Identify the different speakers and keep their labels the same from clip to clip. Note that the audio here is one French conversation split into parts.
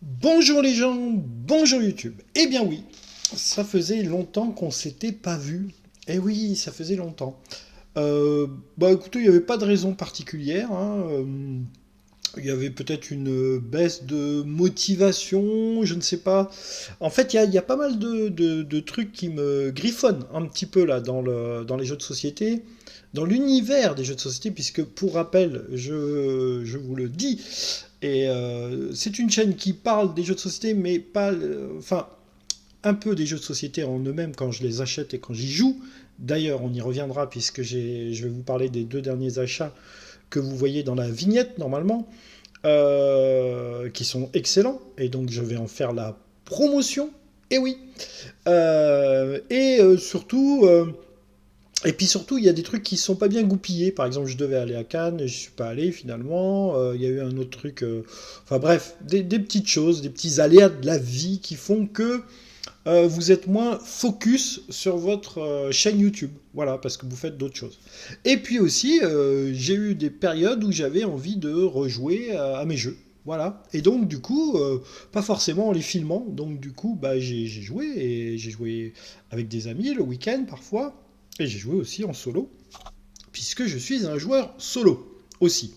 Speaker 1: Bonjour les gens, bonjour YouTube. Eh bien oui, ça faisait longtemps qu'on s'était pas vu. Eh oui, ça faisait longtemps. Bah écoutez, il n'y avait pas de raison particulière, hein. Il y avait peut-être une baisse de motivation, je ne sais pas. En fait, il y a pas mal de trucs qui me griffonnent un petit peu là dans les jeux de société, dans l'univers des jeux de société, puisque pour rappel, je vous le dis, c'est une chaîne qui parle des jeux de société, mais pas, enfin, un peu des jeux de société en eux-mêmes quand je les achète et quand j'y joue. D'ailleurs, on y reviendra puisque je vais vous parler des deux derniers achats que vous voyez dans la vignette normalement, qui sont excellents. Et donc, je vais en faire la promotion. Et oui. Surtout, et puis surtout, il y a des trucs qui sont pas bien goupillés. Par exemple, je devais aller à Cannes, et je suis pas allé finalement. Il y a eu un autre truc. Enfin bref, des petites choses, des petits aléas de la vie qui font que vous êtes moins focus sur votre chaîne YouTube. Voilà, parce que vous faites d'autres choses. Et puis aussi, j'ai eu des périodes où j'avais envie de rejouer à mes jeux. Voilà. Et donc, du coup, pas forcément en les filmant. Donc, du coup, bah, j'ai joué et j'ai joué avec des amis le week-end parfois. Et j'ai joué aussi en solo, puisque je suis un joueur solo aussi.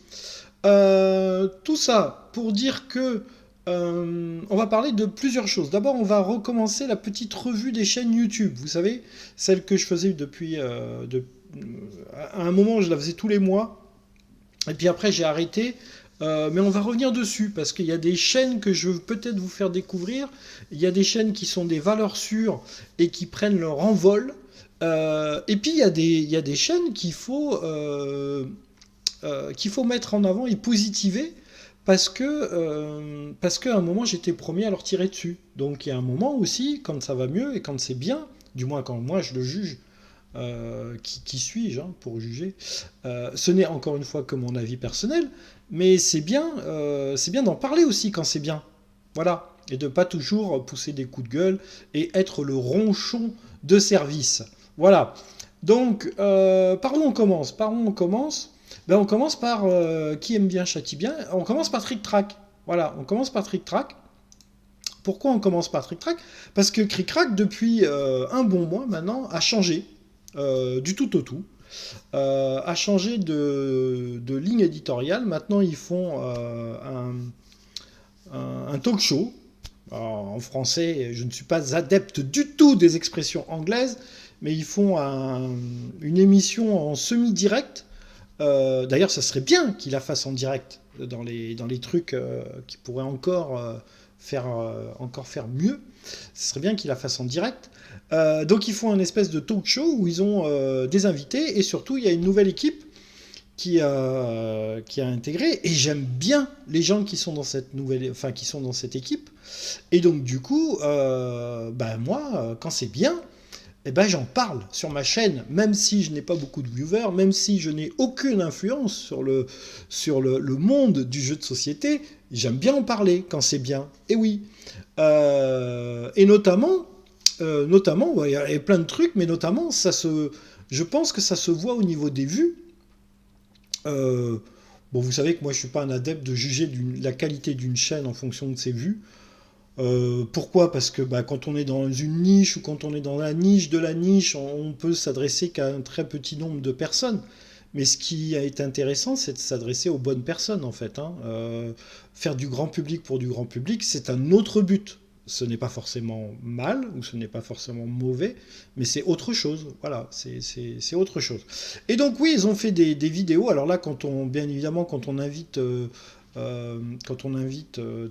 Speaker 1: Tout ça pour dire que on va parler de plusieurs choses. D'abord, on va recommencer la petite revue des chaînes YouTube. Vous savez, celle que je faisais depuis... à un moment, je la faisais tous les mois. Et puis après, j'ai arrêté. Mais on va revenir dessus parce qu'il y a des chaînes que je veux peut-être vous faire découvrir. Il y a des chaînes qui sont des valeurs sûres et qui prennent leur envol. Et puis il y a des chaînes qu'il faut mettre en avant et positiver parce qu'à un moment j'étais premier à leur tirer dessus. Donc il y a un moment aussi, quand ça va mieux et quand c'est bien, du moins quand moi je le juge, qui suis-je hein, pour juger, ce n'est encore une fois que mon avis personnel, mais c'est bien d'en parler aussi quand c'est bien. Voilà. Et de pas toujours pousser des coups de gueule et être le ronchon de service. Voilà. Donc, par où on commence? Par où on commence? Ben, on commence par qui aime bien châtie bien. On commence par Trick Track. Voilà, on commence par Trick Track. Pourquoi on commence par Trick Track? Parce que Trick Track, depuis un bon mois maintenant, a changé du tout au tout. A changé de ligne éditoriale. Maintenant, ils font un talk show. Alors, en français, je ne suis pas adepte du tout des expressions anglaises, mais ils font une émission en semi-direct. D'ailleurs, ça serait bien qu'il la fasse en direct dans les trucs qui pourraient encore faire mieux. Ce serait bien qu'il la fasse en direct. Donc, ils font un espèce de talk show où ils ont des invités et surtout, il y a une nouvelle équipe qui a intégré et j'aime bien les gens qui sont dans cette nouvelle, enfin qui sont dans cette équipe. Et donc du coup, bah moi, quand c'est bien, eh ben, j'en parle sur ma chaîne, même si je n'ai pas beaucoup de viewers, même si je n'ai aucune influence le monde du jeu de société, j'aime bien en parler quand c'est bien. Et oui. Et notamment, ouais, il y a plein de trucs, mais notamment, je pense que ça se voit au niveau des vues. Euh, bon, vous savez que moi, je suis pas un adepte de juger la qualité d'une chaîne en fonction de ses vues. Pourquoi? Parce que bah, quand on est dans une niche ou quand on est dans la niche de la niche, on peut s'adresser qu'à un très petit nombre de personnes. Mais ce qui a été intéressant, c'est de s'adresser aux bonnes personnes, en fait, hein. Faire du grand public pour du grand public, c'est un autre but. Ce n'est pas forcément mal ou ce n'est pas forcément mauvais, mais c'est autre chose. Voilà, c'est autre chose. Et donc oui, ils ont fait des vidéos. Alors là, bien évidemment, quand on invite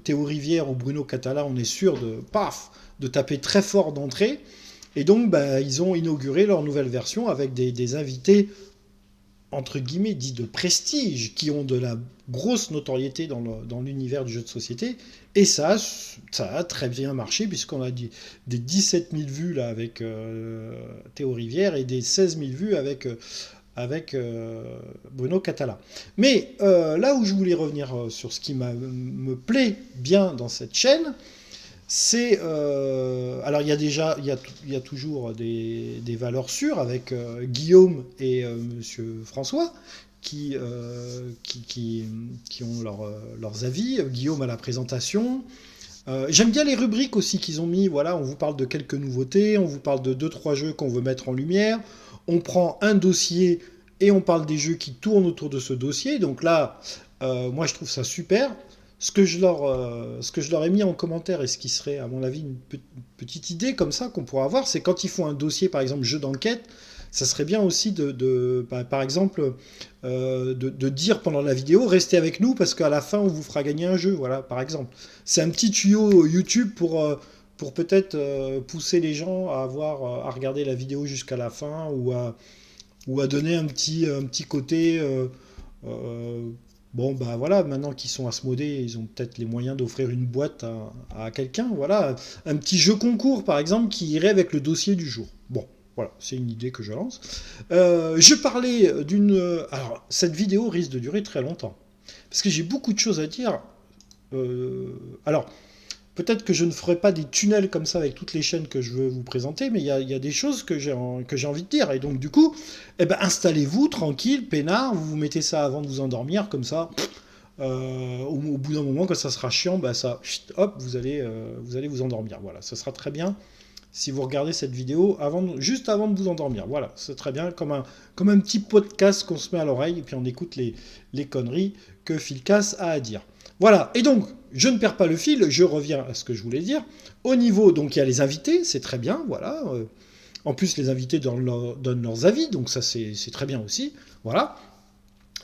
Speaker 1: Théo Rivière ou Bruno Catala, on est sûr de taper très fort d'entrée. Et donc, bah, ils ont inauguré leur nouvelle version avec des invités, entre guillemets, dits de prestige, qui ont de la grosse notoriété dans l'univers du jeu de société. Et ça a très bien marché, puisqu'on a des 17 000 vues là, avec Théo Rivière et des 16 000 vues avec Bruno Catala. Mais là où je voulais revenir sur ce qui me plaît bien dans cette chaîne, c'est alors il y a toujours des valeurs sûres avec Guillaume et Monsieur François qui ont leurs avis. Guillaume à la présentation, J'aime bien les rubriques aussi qu'ils ont mis. Voilà, on vous parle de quelques nouveautés, on vous parle de deux trois jeux qu'on veut mettre en lumière. On prend un dossier et on parle des jeux qui tournent autour de ce dossier. Donc là, moi je trouve ça super. Ce que je leur ai mis en commentaire et ce qui serait, à mon avis, une petite idée comme ça qu'on pourrait avoir, c'est quand ils font un dossier, par exemple, jeu d'enquête, ça serait bien aussi par exemple, de dire pendant la vidéo, restez avec nous parce qu'à la fin, on vous fera gagner un jeu, voilà, par exemple. C'est un petit tuyau YouTube pour peut-être pousser les gens à avoir, à regarder la vidéo jusqu'à la fin ou à donner un petit côté. Euh, bon, bah voilà, maintenant qu'ils sont asmodés, ils ont peut-être les moyens d'offrir une boîte à quelqu'un. Voilà, un petit jeu concours, par exemple, qui irait avec le dossier du jour. Bon, voilà, c'est une idée que je lance. Je parlais d'une. Alors, cette vidéo risque de durer très longtemps. Parce que j'ai beaucoup de choses à dire. Alors, peut-être que je ne ferai pas des tunnels comme ça avec toutes les chaînes que je veux vous présenter, mais il y a des choses que j'ai envie de dire. Et donc, du coup, eh ben, installez-vous tranquille, peinard, vous vous mettez ça avant de vous endormir, comme ça. Au bout d'un moment, quand ça sera chiant, bah ça, hop, vous allez vous endormir. Voilà, ça sera très bien si vous regardez cette vidéo juste avant de vous endormir. Voilà, c'est très bien, comme un petit podcast qu'on se met à l'oreille et puis on écoute les conneries que Phil Cass a à dire. Voilà, et donc, je ne perds pas le fil, je reviens à ce que je voulais dire. Au niveau, donc il y a les invités, c'est très bien, voilà. En plus, les invités donnent leurs avis, donc ça c'est très bien aussi. Voilà.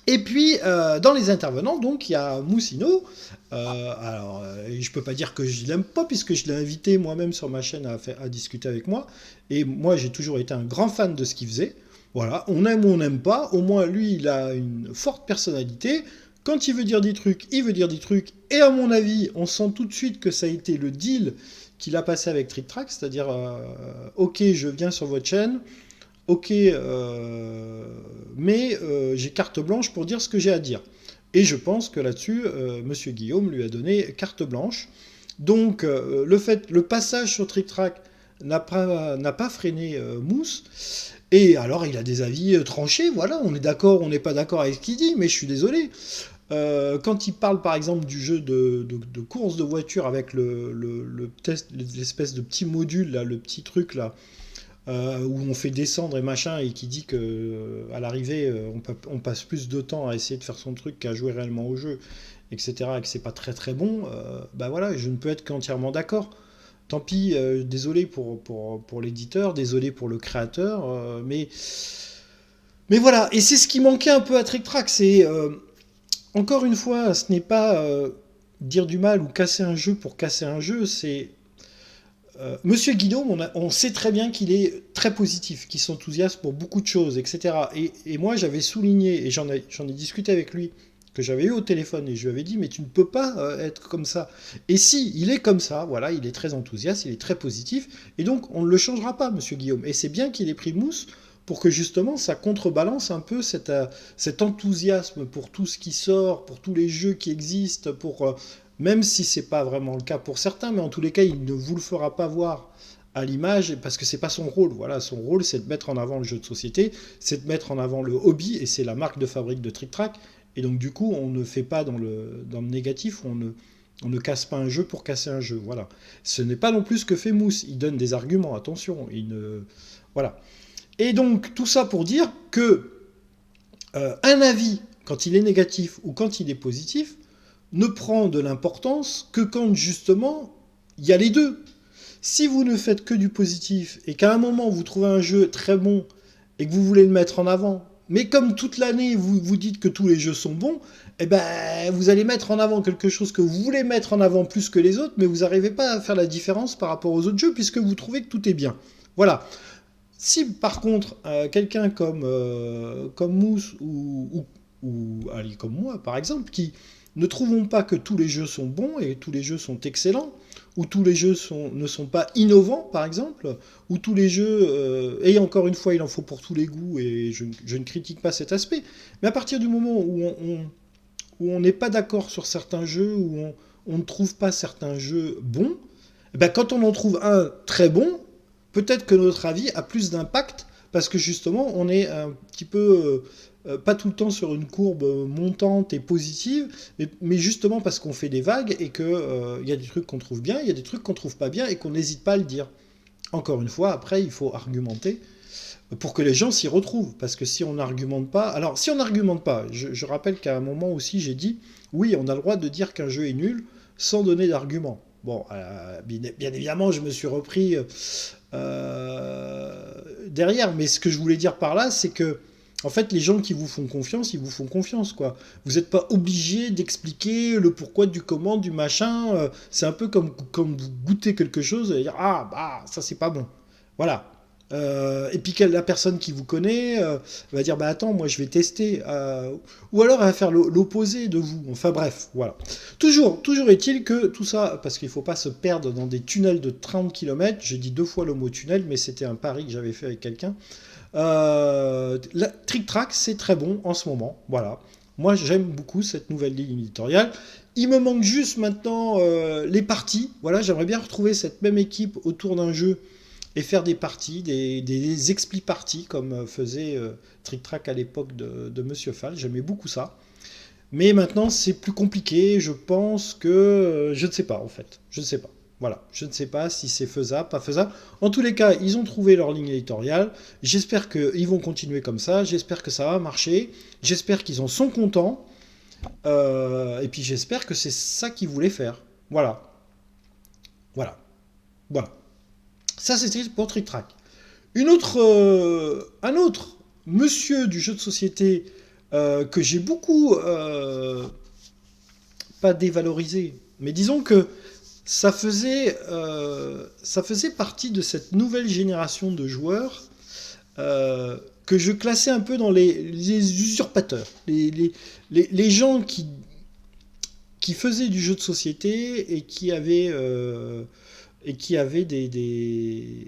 Speaker 1: Et puis, dans les intervenants, donc, il y a Moussino. Je peux pas dire que je l'aime pas, puisque je l'ai invité moi-même sur ma chaîne à discuter avec moi. Et moi, j'ai toujours été un grand fan de ce qu'il faisait. Voilà, on aime ou on n'aime pas. Au moins, lui, il a une forte personnalité. Quand il veut dire des trucs, il veut dire des trucs. Et à mon avis, on sent tout de suite que ça a été le deal qu'il a passé avec Trick Track. C'est-à-dire, ok, je viens sur votre chaîne. Ok, mais j'ai carte blanche pour dire ce que j'ai à dire. Et je pense que là-dessus, Monsieur Guillaume lui a donné carte blanche. Donc le passage sur Trick Track n'a pas freiné Mousse. Et alors il a des avis tranchés, voilà, on est d'accord, on n'est pas d'accord avec ce qu'il dit, mais je suis désolé. Quand il parle par exemple du jeu de course de voiture avec le test, l'espèce de petit module, là, le petit truc là, où on fait descendre et machin, et qui dit que à l'arrivée, on passe plus de temps à essayer de faire son truc qu'à jouer réellement au jeu, etc., et que c'est pas très très bon, bah voilà, je ne peux être qu'entièrement d'accord. Tant pis, désolé pour l'éditeur, désolé pour le créateur, mais voilà, et c'est ce qui manquait un peu à Trick Track, c'est, encore une fois, ce n'est pas dire du mal ou casser un jeu pour casser un jeu, c'est Monsieur Guillaume, on sait très bien qu'il est très positif, qu'il s'enthousiasme pour beaucoup de choses, etc. Et moi, j'avais souligné, et j'en ai discuté avec lui, que j'avais eu au téléphone, et je lui avais dit, mais tu ne peux pas être comme ça. Et si, il est comme ça, voilà, il est très enthousiaste, il est très positif, et donc on ne le changera pas, Monsieur Guillaume. Et c'est bien qu'il ait pris Mousse pour que justement ça contrebalance un peu cet enthousiasme pour tout ce qui sort, pour tous les jeux qui existent, même si c'est pas vraiment le cas pour certains, mais en tous les cas, il ne vous le fera pas voir à l'image parce que c'est pas son rôle. Voilà, son rôle, c'est de mettre en avant le jeu de société, c'est de mettre en avant le hobby, et c'est la marque de fabrique de Trick Track. Et donc du coup, on ne fait pas dans le négatif, on ne casse pas un jeu pour casser un jeu. Voilà. Ce n'est pas non plus ce que fait Mousse. Il donne des arguments, attention. Voilà. Et donc tout ça pour dire que un avis, quand il est négatif ou quand il est positif, ne prend de l'importance que quand justement il y a les deux. Si vous ne faites que du positif et qu'à un moment vous trouvez un jeu très bon et que vous voulez le mettre en avant, mais comme toute l'année vous vous dites que tous les jeux sont bons, eh ben vous allez mettre en avant quelque chose que vous voulez mettre en avant plus que les autres, mais vous n'arrivez pas à faire la différence par rapport aux autres jeux puisque vous trouvez que tout est bien. Voilà. Si par contre quelqu'un comme Mousse ou Ali comme moi par exemple, qui ne trouvons pas que tous les jeux sont bons et tous les jeux sont excellents, ou tous les jeux ne sont pas innovants, par exemple, ou tous les jeux, et encore une fois, il en faut pour tous les goûts, et je ne critique pas cet aspect, mais à partir du moment où on n'est pas d'accord sur certains jeux, où on ne trouve pas certains jeux bons, eh ben quand on en trouve un très bon, peut-être que notre avis a plus d'impact, parce que justement, on est un petit peu pas tout le temps sur une courbe montante et positive, mais justement parce qu'on fait des vagues et qu'il y a des trucs qu'on trouve bien, il y a des trucs qu'on trouve pas bien et qu'on n'hésite pas à le dire. Encore une fois, après, il faut argumenter pour que les gens s'y retrouvent. Parce que si on n'argumente pas... Alors, si on n'argumente pas, je rappelle qu'à un moment aussi, j'ai dit, oui, on a le droit de dire qu'un jeu est nul sans donner d'argument. Bon, bien évidemment, je me suis repris derrière, mais ce que je voulais dire par là, c'est que en fait, les gens qui vous font confiance, ils vous font confiance, quoi. Vous n'êtes pas obligé d'expliquer le pourquoi du comment, du machin. C'est un peu comme vous goûtez quelque chose et dire ah bah ça c'est pas bon. Voilà. Et puis la personne qui vous connaît va dire bah attends moi je vais tester ou alors elle va faire l'opposé de vous. Enfin bref voilà. Toujours est-il que tout ça parce qu'il faut pas se perdre dans des tunnels de 30 km. J'ai dit 2 fois le mot tunnel mais c'était un pari que j'avais fait avec quelqu'un. Trick Track, c'est très bon en ce moment. Voilà. Moi, j'aime beaucoup cette nouvelle ligne éditoriale. Il me manque juste maintenant les parties. Voilà, j'aimerais bien retrouver cette même équipe autour d'un jeu et faire des parties, des expli-parties comme faisait Trick Track à l'époque de Monsieur Fall. J'aimais beaucoup ça. Mais maintenant, c'est plus compliqué. Je pense que... je ne sais pas, en fait. Je ne sais pas. Voilà. Je ne sais pas si c'est faisable, pas faisable. En tous les cas, ils ont trouvé leur ligne éditoriale. J'espère qu'ils vont continuer comme ça. J'espère que ça va marcher. J'espère qu'ils en sont contents. Et puis j'espère que c'est ça qu'ils voulaient faire. Voilà. Voilà. Voilà. Ça, c'était pour Trick Track. Un autre monsieur du jeu de société que j'ai beaucoup pas dévalorisé, mais disons que ça faisait partie de cette nouvelle génération de joueurs que je classais un peu dans les usurpateurs, les gens qui faisaient du jeu de société et qui avaient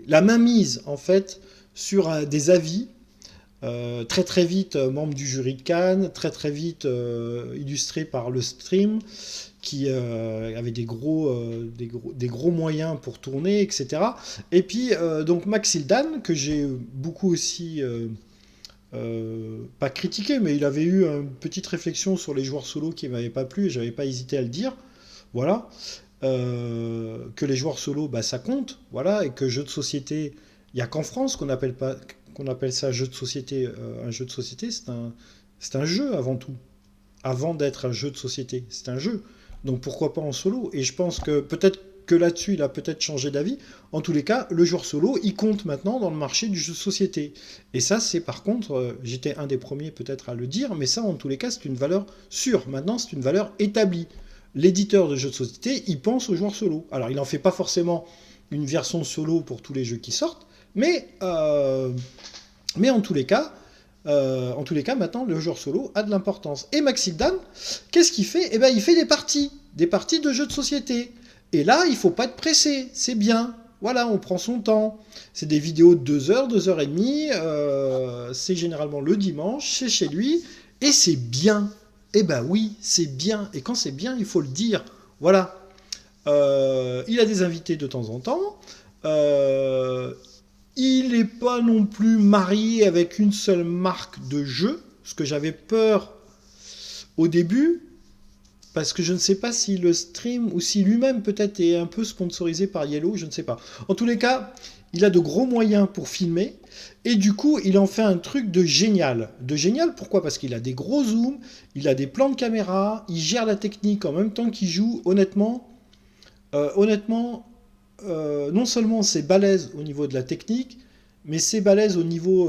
Speaker 1: la mainmise en fait sur des avis très très vite membre du jury de Cannes, très très vite illustré par le stream, qui avait des gros moyens pour tourner, etc. Et puis donc Max Hildan, que j'ai beaucoup aussi pas critiqué, mais il avait eu une petite réflexion sur les joueurs solo qui m'avait pas plu, et j'avais pas hésité à le dire. Voilà. Que les joueurs solo, bah, ça compte, voilà, et que jeu de société, il n'y a qu'en France qu'on appelle ça jeu de société. Un jeu de société, c'est un jeu avant tout. Avant d'être un jeu de société, c'est un jeu. Donc pourquoi pas en solo? Et je pense que peut-être que là-dessus, il a peut-être changé d'avis. En tous les cas, le joueur solo, il compte maintenant dans le marché du jeu de société. Et ça, c'est par contre, j'étais un des premiers peut-être à le dire, mais ça, en tous les cas, c'est une valeur sûre. Maintenant, c'est une valeur établie. L'éditeur de jeux de société, il pense aux joueurs solo. Alors, il n'en fait pas forcément une version solo pour tous les jeux qui sortent, mais en tous les cas, maintenant, le joueur solo a de l'importance. Et Maxildan, qu'est-ce qu'il fait? Eh ben, il fait des parties de jeux de société. Et là, il faut pas être pressé, c'est bien. Voilà, on prend son temps. C'est des vidéos de 2 heures, 2 heures et demie. C'est généralement le dimanche, c'est chez lui, et c'est bien. Eh ben oui, c'est bien. Et quand c'est bien, il faut le dire. Voilà. Il a des invités de temps en temps. Il n'est pas non plus marié avec une seule marque de jeu, ce que j'avais peur au début, parce que je ne sais pas si le stream, ou si lui-même peut-être est un peu sponsorisé par Yellow, je ne sais pas. En tous les cas, il a de gros moyens pour filmer, et du coup, il en fait un truc de génial. De génial, pourquoi? Parce qu'il a des gros zooms, il a des plans de caméra, il gère la technique en même temps qu'il joue, honnêtement, non seulement c'est balèze au niveau de la technique, mais c'est balèze au niveau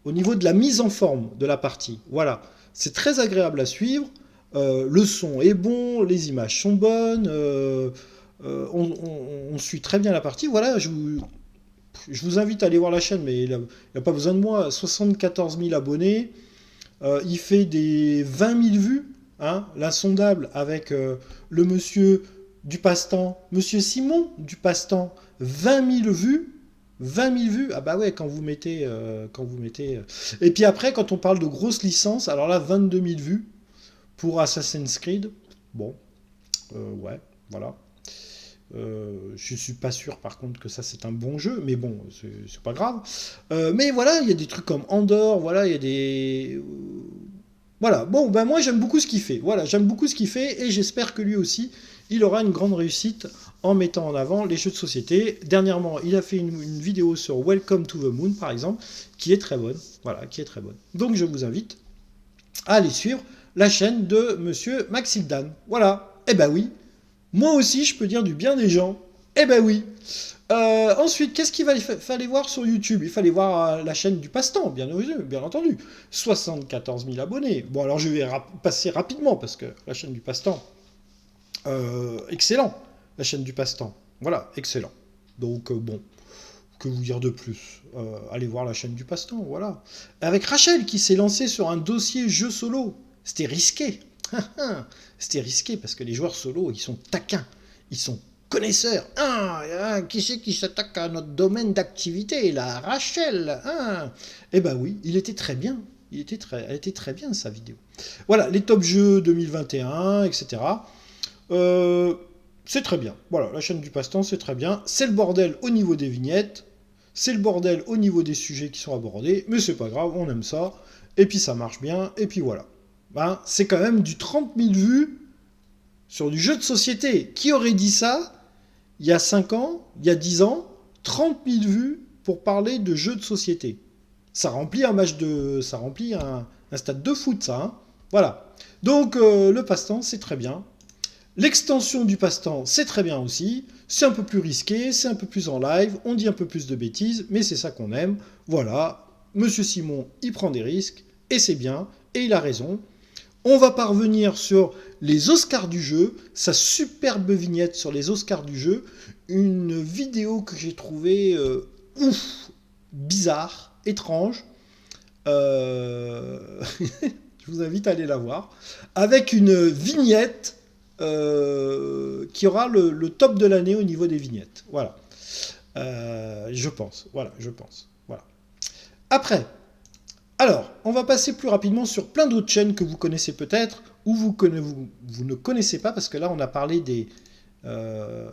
Speaker 1: de la mise en forme de la partie. Voilà, c'est très agréable à suivre. Le son est bon, les images sont bonnes, on suit très bien la partie. Voilà, je vous invite à aller voir la chaîne, mais il n'a pas besoin de moi. 74 000 abonnés, il fait des 20 000 vues, hein, l'insondable avec le monsieur du passe-temps, monsieur Simon du passe-temps, 20 000 vues. 20 000 vues, ah bah ouais, quand vous mettez. Et puis après, quand on parle de grosses licences, alors là, 22 000 vues pour Assassin's Creed. Bon, ouais, voilà. Je suis pas sûr par contre que ça c'est un bon jeu, mais bon, c'est pas grave. Mais voilà, il y a des trucs comme Andor, voilà, il y a des... Voilà, bon, ben moi j'aime beaucoup ce qu'il fait. Voilà, j'aime beaucoup ce qu'il fait et j'espère que lui aussi, il aura une grande réussite en mettant en avant les jeux de société. Dernièrement, il a fait une vidéo sur Welcome to the Moon, par exemple, qui est très bonne. Voilà, qui est très bonne. Donc je vous invite à aller suivre la chaîne de Monsieur Maxime Dan. Voilà, eh ben oui, moi aussi je peux dire du bien des gens. Eh ben oui. Ensuite, qu'est-ce qu'il fallait voir sur YouTube? Il fallait voir la chaîne du Passe-Temps, bien entendu. 74 000 abonnés. Bon, alors je vais passer rapidement, parce que la chaîne du Passe-Temps, excellent. La chaîne du Passe-Temps, voilà, excellent. Donc, bon, que vous dire de plus? Allez voir la chaîne du Passe-Temps, voilà. Avec Rachel, qui s'est lancée sur un dossier jeu solo. C'était risqué. C'était risqué, parce que les joueurs solo, ils sont taquins. Ils sont connaisseur. Qui c'est qui s'attaque à notre domaine d'activité, là? Rachel. Eh ben oui, il était très bien. Elle était très bien, sa vidéo. Voilà, les top jeux 2021, etc. C'est très bien. Voilà, la chaîne du Passe-Temps, c'est très bien. C'est le bordel au niveau des vignettes. C'est le bordel au niveau des sujets qui sont abordés. Mais c'est pas grave, on aime ça. Et puis ça marche bien. Et puis voilà. Ben, c'est quand même du 30 000 vues sur du jeu de société. Qui aurait dit ça il y a 5 ans, il y a 10 ans, 30 000 vues pour parler de jeux de société. Ça remplit un match de... Ça remplit un stade de foot, ça. Hein, voilà. Donc, le passe-temps, c'est très bien. L'extension du passe-temps, c'est très bien aussi. C'est un peu plus risqué, c'est un peu plus en live, on dit un peu plus de bêtises, mais c'est ça qu'on aime. Voilà. Monsieur Simon, il prend des risques, et c'est bien, et il a raison. On va parvenir sur les Oscars du jeu, sa superbe vignette sur les Oscars du jeu, une vidéo que j'ai trouvée bizarre, étrange. Je vous invite à aller la voir. Avec une vignette qui aura le top de l'année au niveau des vignettes. Voilà. Je pense. Voilà, je pense. Voilà. Après, alors, on va passer plus rapidement sur plein d'autres chaînes que vous connaissez peut-être, ou vous ne connaissez pas, parce que là, on a parlé des...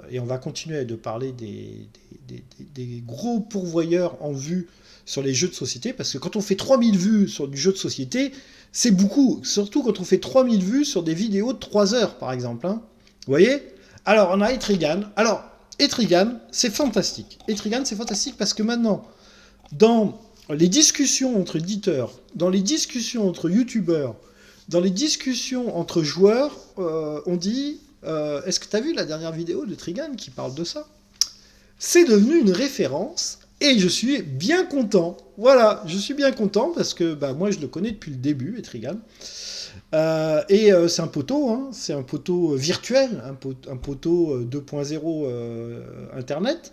Speaker 1: et on va continuer de parler des gros pourvoyeurs en vue sur les jeux de société, parce que quand on fait 3000 vues sur du jeu de société, c'est beaucoup, surtout quand on fait 3000 vues sur des vidéos de 3 heures, par exemple. Hein. Vous voyez? Alors, on a Etrigan. Alors, Etrigan, c'est fantastique. Etrigan, c'est fantastique parce que maintenant, dans les discussions entre éditeurs, dans les discussions entre youtubeurs, dans les discussions entre joueurs, on dit est-ce que tu as vu la dernière vidéo de Trigan qui parle de ça? C'est devenu une référence et je suis bien content. Voilà, je suis bien content parce que bah, moi je le connais depuis le début, Trigan. C'est un poteau, hein, c'est un poteau virtuel, un poteau 2.0 Internet.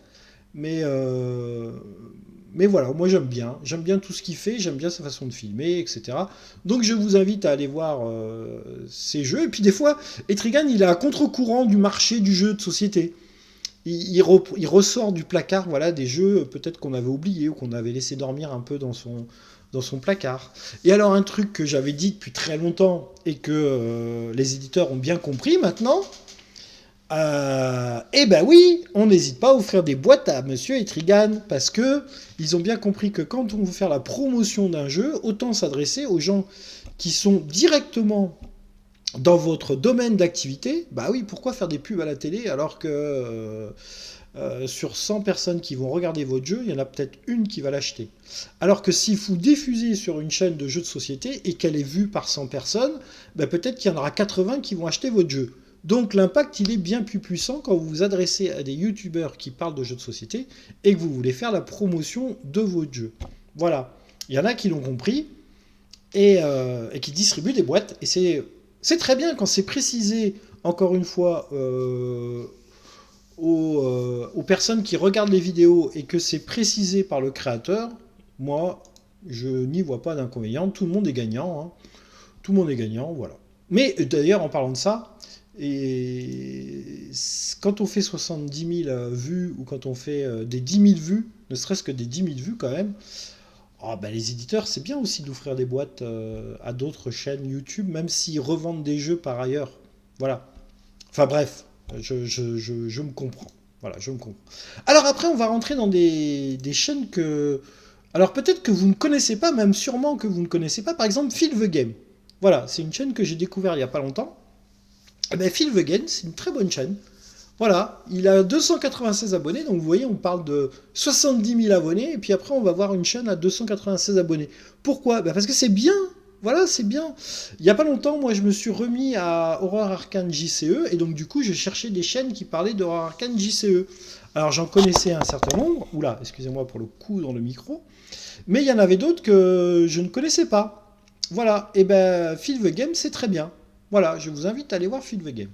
Speaker 1: Mais voilà, moi j'aime bien tout ce qu'il fait, j'aime bien sa façon de filmer, etc. Donc je vous invite à aller voir ces jeux. Et puis des fois, Etrigan, il est à contre-courant du marché du jeu de société. Il ressort du placard, voilà, des jeux peut-être qu'on avait oubliés ou qu'on avait laissé dormir un peu dans son placard. Et alors un truc que j'avais dit depuis très longtemps et que les éditeurs ont bien compris maintenant, eh ben oui, on n'hésite pas à offrir des boîtes à Monsieur Etrigan parce que ils ont bien compris que quand on veut faire la promotion d'un jeu, autant s'adresser aux gens qui sont directement dans votre domaine d'activité. Bah oui, pourquoi faire des pubs à la télé alors que sur 100 personnes qui vont regarder votre jeu, il y en a peut-être une qui va l'acheter. Alors que si vous diffusez sur une chaîne de jeux de société et qu'elle est vue par 100 personnes, bah peut-être qu'il y en aura 80 qui vont acheter votre jeu. Donc l'impact, il est bien plus puissant quand vous vous adressez à des youtubeurs qui parlent de jeux de société et que vous voulez faire la promotion de votre jeu. Voilà. Il y en a qui l'ont compris et qui distribuent des boîtes. Et c'est très bien quand c'est précisé, encore une fois, aux personnes qui regardent les vidéos et que c'est précisé par le créateur. Moi, je n'y vois pas d'inconvénient. Tout le monde est gagnant. Hein. Tout le monde est gagnant, voilà. Mais d'ailleurs, en parlant de ça, et quand on fait 70 000 vues ou quand on fait des 10 000 vues, ne serait-ce que des 10 000 vues quand même, oh ben les éditeurs, c'est bien aussi d'offrir des boîtes à d'autres chaînes YouTube, même s'ils revendent des jeux par ailleurs. Voilà. Enfin bref, Je me comprends. Voilà, je me comprends. Alors après, on va rentrer dans des chaînes que... Alors peut-être que vous ne connaissez pas, même sûrement que vous ne connaissez pas. Par exemple, Phil the Game. Voilà, c'est une chaîne que j'ai découvert il n'y a pas longtemps. Eh ben, Phil the Game, c'est une très bonne chaîne. Voilà, il a 296 abonnés, donc vous voyez, on parle de 70 000 abonnés, et puis après, on va voir une chaîne à 296 abonnés. Pourquoi? Ben parce que c'est bien. Voilà, c'est bien. Il n'y a pas longtemps, moi, je me suis remis à Horror Arcane JCE, et donc du coup, je cherchais des chaînes qui parlaient d'Horror Arcane JCE. Alors, j'en connaissais un certain nombre. Oula, excusez-moi pour le coup dans le micro. Mais il y en avait d'autres que je ne connaissais pas. Voilà, et ben, Phil the Game, c'est très bien. Voilà, je vous invite à aller voir Phil the Game.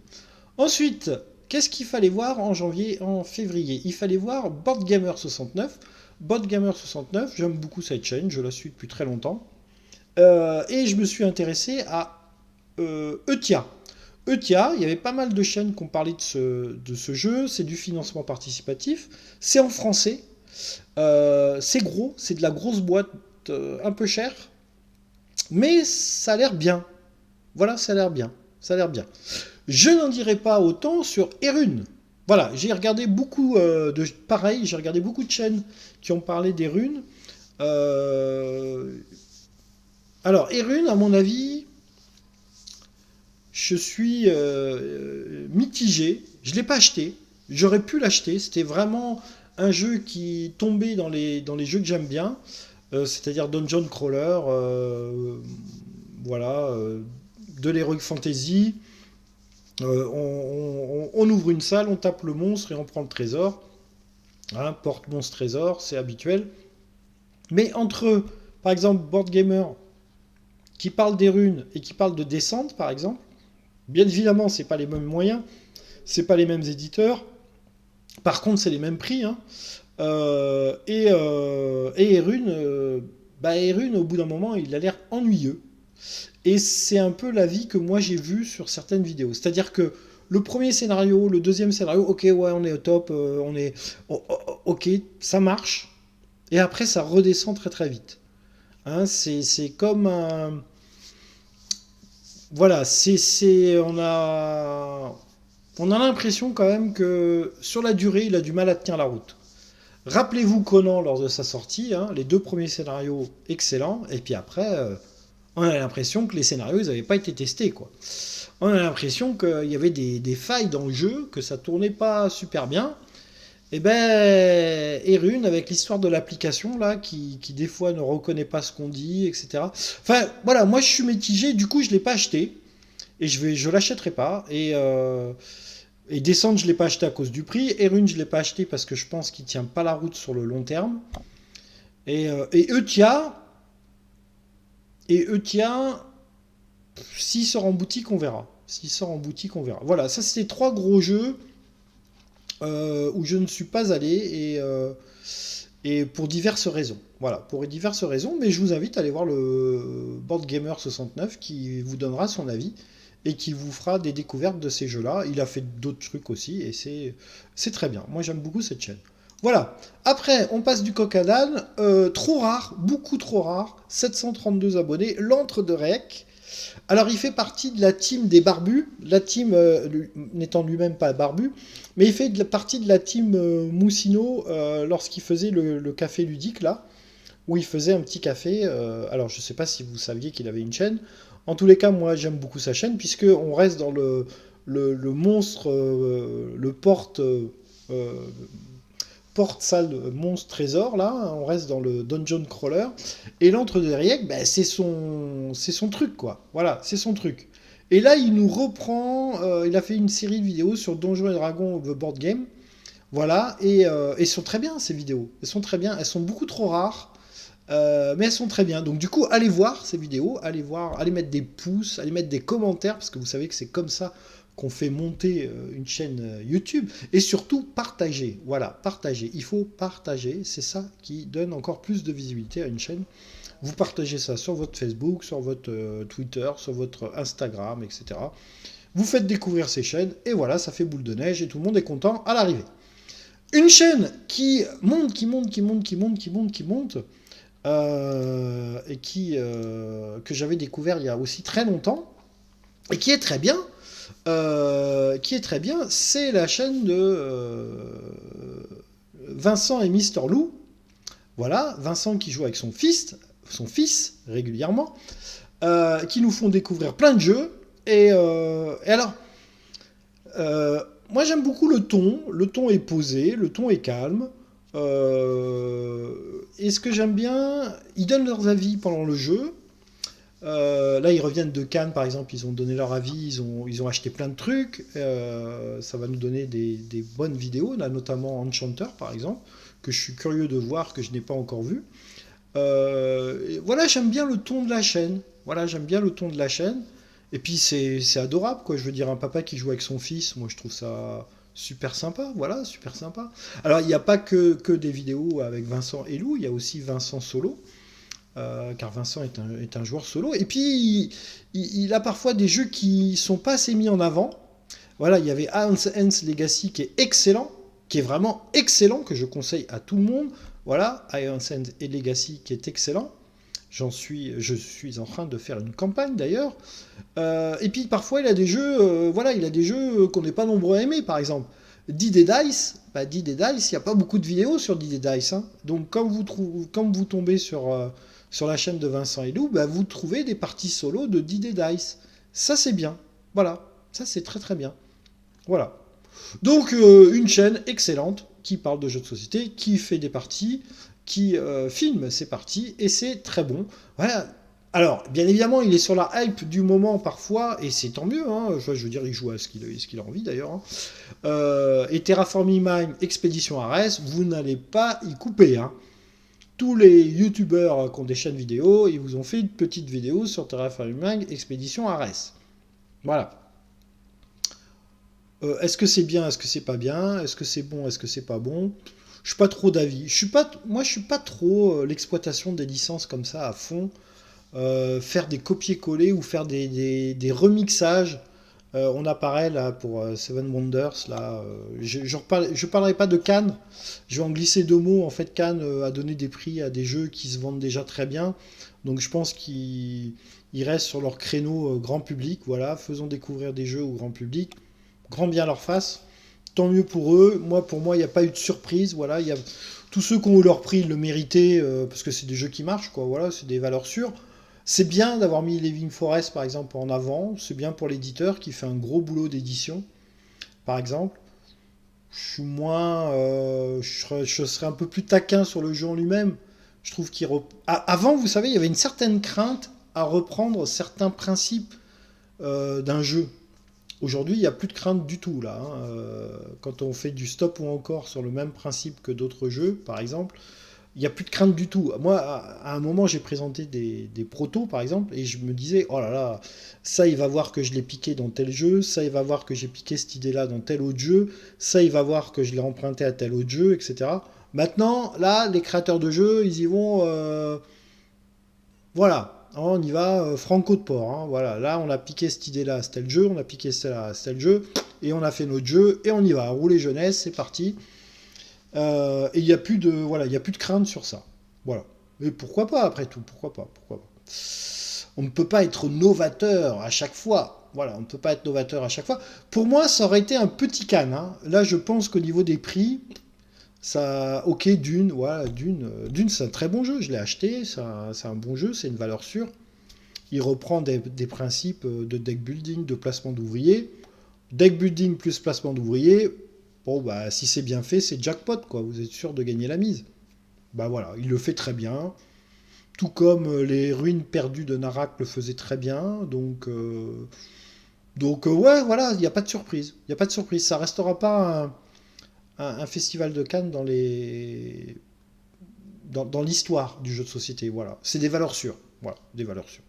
Speaker 1: Ensuite, qu'est-ce qu'il fallait voir en février? Il fallait voir BoardGamer69. BoardGamer69, j'aime beaucoup cette chaîne, je la suis depuis très longtemps. Et je me suis intéressé à Eutia. Eutia, il y avait pas mal de chaînes qui ont parlé de ce jeu, c'est du financement participatif, c'est en français, c'est gros, c'est de la grosse boîte un peu chère, mais ça a l'air bien. Voilà, ça a l'air bien. Ça a l'air bien. Je n'en dirai pas autant sur Erune. Voilà, j'ai regardé beaucoup pareil, j'ai regardé beaucoup de chaînes qui ont parlé d'Erune. Euh, alors, Erune, à mon avis, je suis mitigé. Je ne l'ai pas acheté. J'aurais pu l'acheter. C'était vraiment un jeu qui tombait dans les jeux que j'aime bien. C'est-à-dire Dungeon Crawler, voilà, de l'Heroic Fantasy. On ouvre une salle, on tape le monstre et on prend le trésor. Hein, porte monstre trésor, c'est habituel. Mais entre, par exemple, Board Gamer qui parle des runes et qui parle de descente, par exemple, bien évidemment, c'est pas les mêmes moyens, c'est pas les mêmes éditeurs. Par contre, c'est les mêmes prix. Hein. Et Erune, Erune, au bout d'un moment, il a l'air ennuyeux. Et c'est un peu l'avis que moi j'ai vu sur certaines vidéos. C'est-à-dire que le premier scénario, le deuxième scénario, ok, ouais, on est au top, ok, ça marche. Et après, ça redescend très très vite. Hein, c'est comme un... Voilà, on a l'impression quand même que sur la durée, il a du mal à tenir la route. Rappelez-vous Conan lors de sa sortie, hein, les deux premiers scénarios excellents, et puis après, on a l'impression que les scénarios, ils n'avaient pas été testés, quoi. On a l'impression qu'il y avait des failles dans le jeu, que ça tournait pas super bien. Et ben, Erune, avec l'histoire de l'application, là, qui des fois ne reconnaît pas ce qu'on dit, etc. Enfin, voilà, moi je suis mitigé, du coup je l'ai pas acheté, et je l'achèterai pas, et Descente, je l'ai pas acheté à cause du prix, Erune, je l'ai pas acheté parce que je pense qu'il tient pas la route sur le long terme, et Eutia, s'il sort en boutique, on verra. S'il sort en boutique, on verra. Voilà, ça c'était trois gros jeux où je ne suis pas allé et pour diverses raisons. Voilà, pour diverses raisons, mais je vous invite à aller voir le Board Gamer 69 qui vous donnera son avis et qui vous fera des découvertes de ces jeux-là. Il a fait d'autres trucs aussi et c'est très bien. Moi j'aime beaucoup cette chaîne. Voilà. Après, on passe du coq à l'âne. Trop rare, beaucoup trop rare. 732 abonnés. L'antre de Rec. Alors, il fait partie de la team des barbus. La team, n'étant lui-même pas barbu, mais il fait partie de la team Moussino lorsqu'il faisait le café ludique, là, où il faisait un petit café. Alors, je ne sais pas si vous saviez qu'il avait une chaîne. En tous les cas, moi, j'aime beaucoup sa chaîne, puisqu'on reste dans le monstre, le porte-salle monstre trésor, là, on reste dans le dungeon crawler, et l'antre de Riek, ben, c'est son truc, quoi. Voilà, c'est son truc. Et là, il nous reprend, il a fait une série de vidéos sur Donjons et Dragons The Board Game, voilà, et elles sont très bien, ces vidéos. Elles sont très bien, elles sont beaucoup trop rares, mais elles sont très bien. Donc du coup, allez voir ces vidéos, allez voir, allez mettre des pouces, allez mettre des commentaires, parce que vous savez que c'est comme ça qu'on fait monter une chaîne YouTube, et surtout partager. Voilà, partager. Il faut partager, c'est ça qui donne encore plus de visibilité à une chaîne. Vous partagez ça sur votre Facebook, sur votre Twitter, sur votre Instagram, etc. Vous faites découvrir ces chaînes, et voilà, ça fait boule de neige, et tout le monde est content à l'arrivée. Une chaîne qui monte, et que j'avais découvert il y a aussi très longtemps, et qui est très bien, qui est très bien, c'est la chaîne de Vincent et Mister Lou. Voilà, Vincent qui joue avec son fils régulièrement, qui nous font découvrir plein de jeux. Et alors, moi j'aime beaucoup le ton est posé, le ton est calme. Et ce que j'aime bien, ils donnent leurs avis pendant le jeu. Là, ils reviennent de Cannes, par exemple, ils ont donné leur avis, ils ont acheté plein de trucs. Ça va nous donner des bonnes vidéos, là, notamment Enchanter, par exemple, que je suis curieux de voir, que je n'ai pas encore vu. Et voilà, j'aime bien le ton de la chaîne. Voilà, j'aime bien le ton de la chaîne. Et puis, c'est adorable, quoi. Je veux dire, un papa qui joue avec son fils, moi, je trouve ça super sympa. Voilà, super sympa. Alors, il n'y a pas que des vidéos avec Vincent et Lou, il y a aussi Vincent solo. Car Vincent est un joueur solo. Et puis, il a parfois des jeux qui sont pas assez mis en avant. Voilà, il y avait Iron's Legacy qui est excellent, qui est vraiment excellent, que je conseille à tout le monde. Voilà, Iron's Legacy qui est excellent. Je suis en train de faire une campagne d'ailleurs. Et puis parfois il a des jeux, voilà, il a des jeux qu'on n'est pas nombreux à aimer, par exemple. Did et Dice, Did et Dice, il n'y a pas beaucoup de vidéos sur Did et Dice. Hein. Donc quand vous tombez sur la chaîne de Vincent et Lou, vous trouvez des parties solo de Did et Dice. Ça c'est bien. Voilà, ça c'est très très bien. Voilà. Donc une chaîne excellente qui parle de jeux de société, qui fait des parties, qui filme ses parties, et c'est très bon. Voilà. Alors, bien évidemment, il est sur la hype du moment parfois, et c'est tant mieux. Hein. Je veux dire, il joue à ce qu'il a envie d'ailleurs. Hein. Et Terraforming Mine, Expédition Ares, vous n'allez pas y couper. Hein. Tous les youtubeurs qui ont des chaînes vidéo, ils vous ont fait une petite vidéo sur Terraforming Mine, Expédition Ares. Voilà. Est-ce que c'est bien, est-ce que c'est pas bien, est-ce que c'est bon, est-ce que c'est pas bon? Je suis pas trop d'avis. Moi, je suis pas trop l'exploitation des licences comme ça à fond. Faire des copier-coller ou faire des remixages. On apparaît là pour Seven Wonders. Là, je parlerai pas de Cannes. Je vais en glisser deux mots. En fait, Cannes a donné des prix à des jeux qui se vendent déjà très bien. Donc je pense qu'ils restent sur leur créneau grand public. Voilà, faisons découvrir des jeux au grand public. Grand bien leur face. Tant mieux pour eux. Pour moi, il n'y a pas eu de surprise. Voilà, tous ceux qui ont eu leur prix le méritaient parce que c'est des jeux qui marchent. Quoi. Voilà, c'est des valeurs sûres. C'est bien d'avoir mis Living Forest, par exemple, en avant. C'est bien pour l'éditeur qui fait un gros boulot d'édition, par exemple. Je suis moins... je serais un peu plus taquin sur le jeu en lui-même. Je trouve Avant, vous savez, il y avait une certaine crainte à reprendre certains principes d'un jeu. Aujourd'hui, il n'y a plus de crainte du tout, là. Hein. Quand on fait du stop ou encore sur le même principe que d'autres jeux, par exemple, il n'y a plus de crainte du tout. Moi, à un moment, j'ai présenté des protos, par exemple, et je me disais, oh là là, ça, il va voir que je l'ai piqué dans tel jeu, ça, il va voir que j'ai piqué cette idée-là dans tel autre jeu, ça, il va voir que je l'ai emprunté à tel autre jeu, etc. Maintenant, là, les créateurs de jeux, ils y vont... voilà. On y va franco de port. Hein. Voilà. Là, on a piqué cette idée-là, c'était le jeu, on a piqué celle-là, c'était le jeu, et on a fait notre jeu, et on y va. Rouler jeunesse, c'est parti. Et il n'y a plus de il y a plus de crainte sur ça. Voilà. Mais pourquoi pas après tout? Pourquoi pas? On ne peut pas être novateur à chaque fois. Voilà, on ne peut pas être novateur à chaque fois. Pour moi, ça aurait été un petit Cannes. Hein. Là, je pense qu'au niveau des prix, ça, ok, Dune, voilà, Dune, c'est un très bon jeu. Je l'ai acheté, c'est un bon jeu, c'est une valeur sûre. Il reprend des principes de deck building, de placement d'ouvriers. Deck building plus placement d'ouvriers. Bon, si c'est bien fait, c'est jackpot, quoi. Vous êtes sûr de gagner la mise. Voilà, il le fait très bien. Tout comme les ruines perdues de Narak le faisaient très bien. Ouais, voilà, il n'y a pas de surprise. Il n'y a pas de surprise. Ça restera pas un festival de Cannes dans l'histoire du jeu de société. Voilà. C'est des valeurs sûres. Voilà, des valeurs sûres.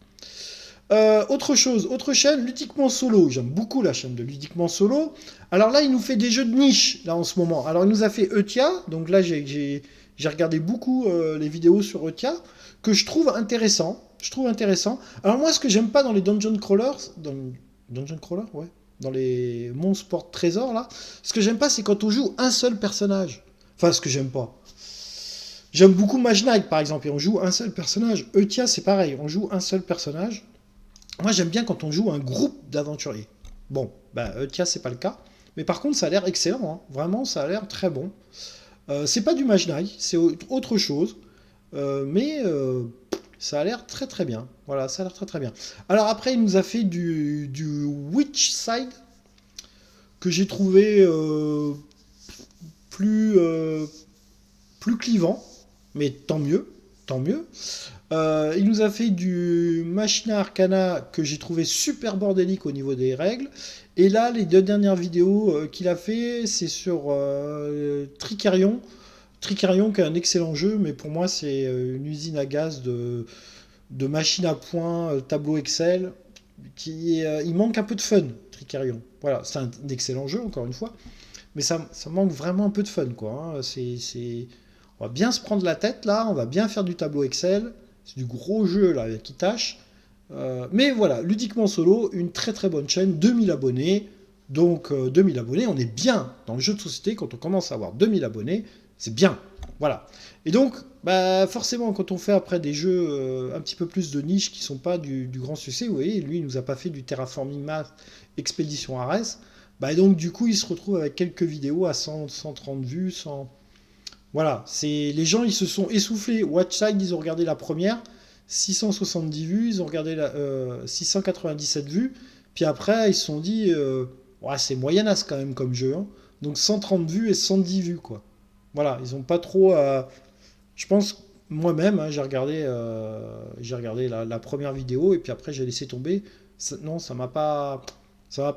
Speaker 1: Autre chaîne, Ludiquement Solo. J'aime beaucoup la chaîne de Ludiquement Solo. Alors là, il nous fait des jeux de niche, là, en ce moment. Alors, il nous a fait Eutia. Donc là, j'ai regardé beaucoup les vidéos sur Eutia, que je trouve intéressant. Alors moi, ce que j'aime pas dans les Dungeon Crawlers... Dungeon Crawler, ouais. Dans les monstres porte trésors, là. Ce que j'aime pas, c'est quand on joue un seul personnage. Enfin, ce que j'aime pas. J'aime beaucoup Mage Knight, par exemple, et on joue un seul personnage. Eutia, c'est pareil, on joue un seul personnage. Moi, j'aime bien quand on joue un groupe d'aventuriers. Bon, bah, tiens, c'est pas le cas. Mais par contre, ça a l'air excellent, hein. Vraiment, ça a l'air très bon. C'est pas du Majnai, c'est autre chose. Mais ça a l'air très très bien. Voilà, ça a l'air très très bien. Alors après, il nous a fait du Witch Side que j'ai trouvé plus, plus clivant, mais tant mieux, tant mieux. Il nous a fait du Machina Arcana que j'ai trouvé super bordélique au niveau des règles. Et là, les deux dernières vidéos qu'il a fait, c'est sur Tricarion. Tricarion qui est un excellent jeu, mais pour moi c'est une usine à gaz de machines à points, tableau Excel, il manque un peu de fun, Tricarion. Voilà, c'est un excellent jeu encore une fois, mais ça manque vraiment un peu de fun quoi, hein. On va bien se prendre la tête là, on va bien faire du tableau Excel, c'est du gros jeu là qui tâche. Mais voilà, ludiquement solo, une très très bonne chaîne, 2000 abonnés. Donc 2000 abonnés, on est bien dans le jeu de société quand on commence à avoir 2000 abonnés, c'est bien. Voilà. Et donc, bah, forcément, quand on fait après des jeux un petit peu plus de niche qui sont pas du grand succès, vous voyez, lui, il nous a pas fait du Terraforming Mars Expédition Ares, bah, donc du coup, il se retrouve avec quelques vidéos à 100, 130 vues, 100... Voilà, les gens, ils se sont essoufflés. Watchside, ils ont regardé la première, 670 vues, ils ont regardé 697 vues, puis après, ils se sont dit, ouais, c'est moyennasse quand même comme jeu, hein. Donc 130 vues et 110 vues, quoi. Voilà, ils ont pas trop. Je pense moi-même, hein, j'ai regardé la première vidéo et puis après j'ai laissé tomber. Non, ça m'a pas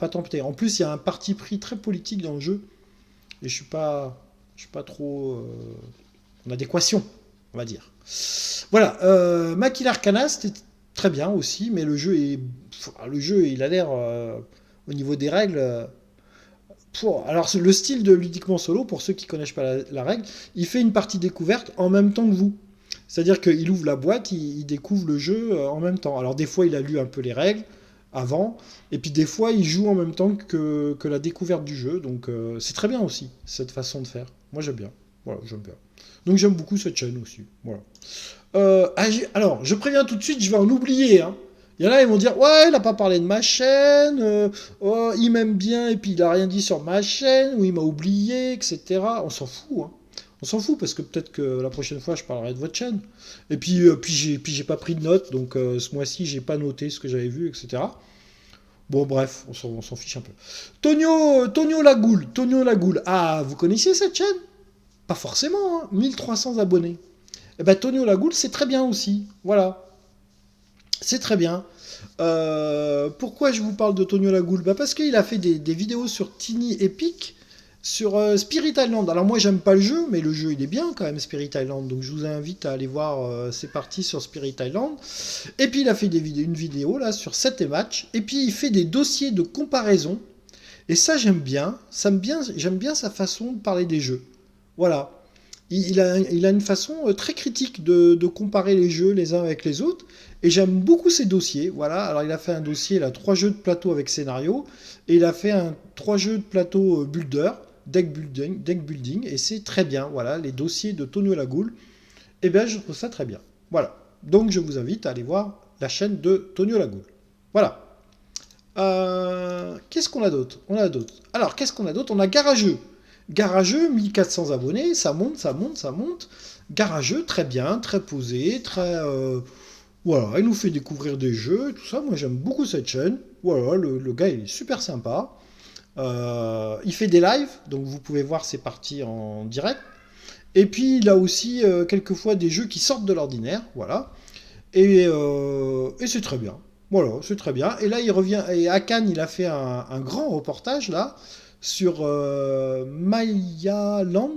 Speaker 1: tenté. En plus, il y a un parti pris très politique dans le jeu et je suis pas trop en adéquation, on va dire. Voilà, Maquille Arcana, c'était très bien aussi, mais le jeu, il a l'air au niveau des règles. Alors, le style de ludiquement solo, pour ceux qui connaissent pas la règle, il fait une partie découverte en même temps que vous. C'est-à-dire qu'il ouvre la boîte, il découvre le jeu en même temps. Alors, des fois, il a lu un peu les règles avant, et puis des fois, il joue en même temps que la découverte du jeu. Donc, c'est très bien aussi, cette façon de faire. Moi, j'aime bien. Voilà, j'aime bien. Donc, j'aime beaucoup cette chaîne aussi. Voilà. Alors, je préviens tout de suite, je vais en oublier, hein. Il y en a, ils vont dire, ouais, il n'a pas parlé de ma chaîne, oh, il m'aime bien et puis il n'a rien dit sur ma chaîne, ou il m'a oublié, etc. On s'en fout, hein. On s'en fout parce que peut-être que la prochaine fois, je parlerai de votre chaîne. Et puis j'ai pas pris de notes, donc ce mois-ci, j'ai pas noté ce que j'avais vu, etc. Bon, bref, on s'en fiche un peu. Tonio Lagoule. Ah, vous connaissiez cette chaîne? Pas forcément, hein. 1300 abonnés. Eh ben, Tonio Lagoule, c'est très bien aussi. Voilà. C'est très bien. Pourquoi je vous parle de Tonio Lagoule? Bah parce qu'il a fait des vidéos sur Tiny Epic, sur Spirit Island. Alors moi j'aime pas le jeu, mais le jeu il est bien quand même, Spirit Island. Donc je vous invite à aller voir ses parties sur Spirit Island. Et puis il a fait une vidéo là sur 7 et match. Et puis il fait des dossiers de comparaison. Et ça j'aime bien. J'aime bien sa façon de parler des jeux. Voilà. Il a une façon très critique de comparer les jeux les uns avec les autres. Et j'aime beaucoup ces dossiers. Voilà. Alors il a fait un dossier, là, 3 jeux de plateau avec scénario. Et il a fait 3 jeux de plateau builder, deck building. Et c'est très bien. Voilà, les dossiers de Tonio Lagoule. Eh bien, je trouve ça très bien. Voilà. Donc je vous invite à aller voir la chaîne de Tonio Lagoule. Voilà. Qu'est-ce qu'on a d'autre? Alors, qu'est-ce qu'on a d'autre? On a Garageux. Garageux, 1400 abonnés, ça monte, ça monte, ça monte. Garageux, très bien, très posé, très... voilà, il nous fait découvrir des jeux, tout ça. Moi, j'aime beaucoup cette chaîne. Voilà, le gars, il est super sympa. Il fait des lives, donc vous pouvez voir ses parties en direct. Et puis, il a aussi quelquefois des jeux qui sortent de l'ordinaire, voilà. Et c'est très bien. Voilà, c'est très bien. Et là, il revient. Et à Cannes, il a fait un grand reportage là sur Maya Lands.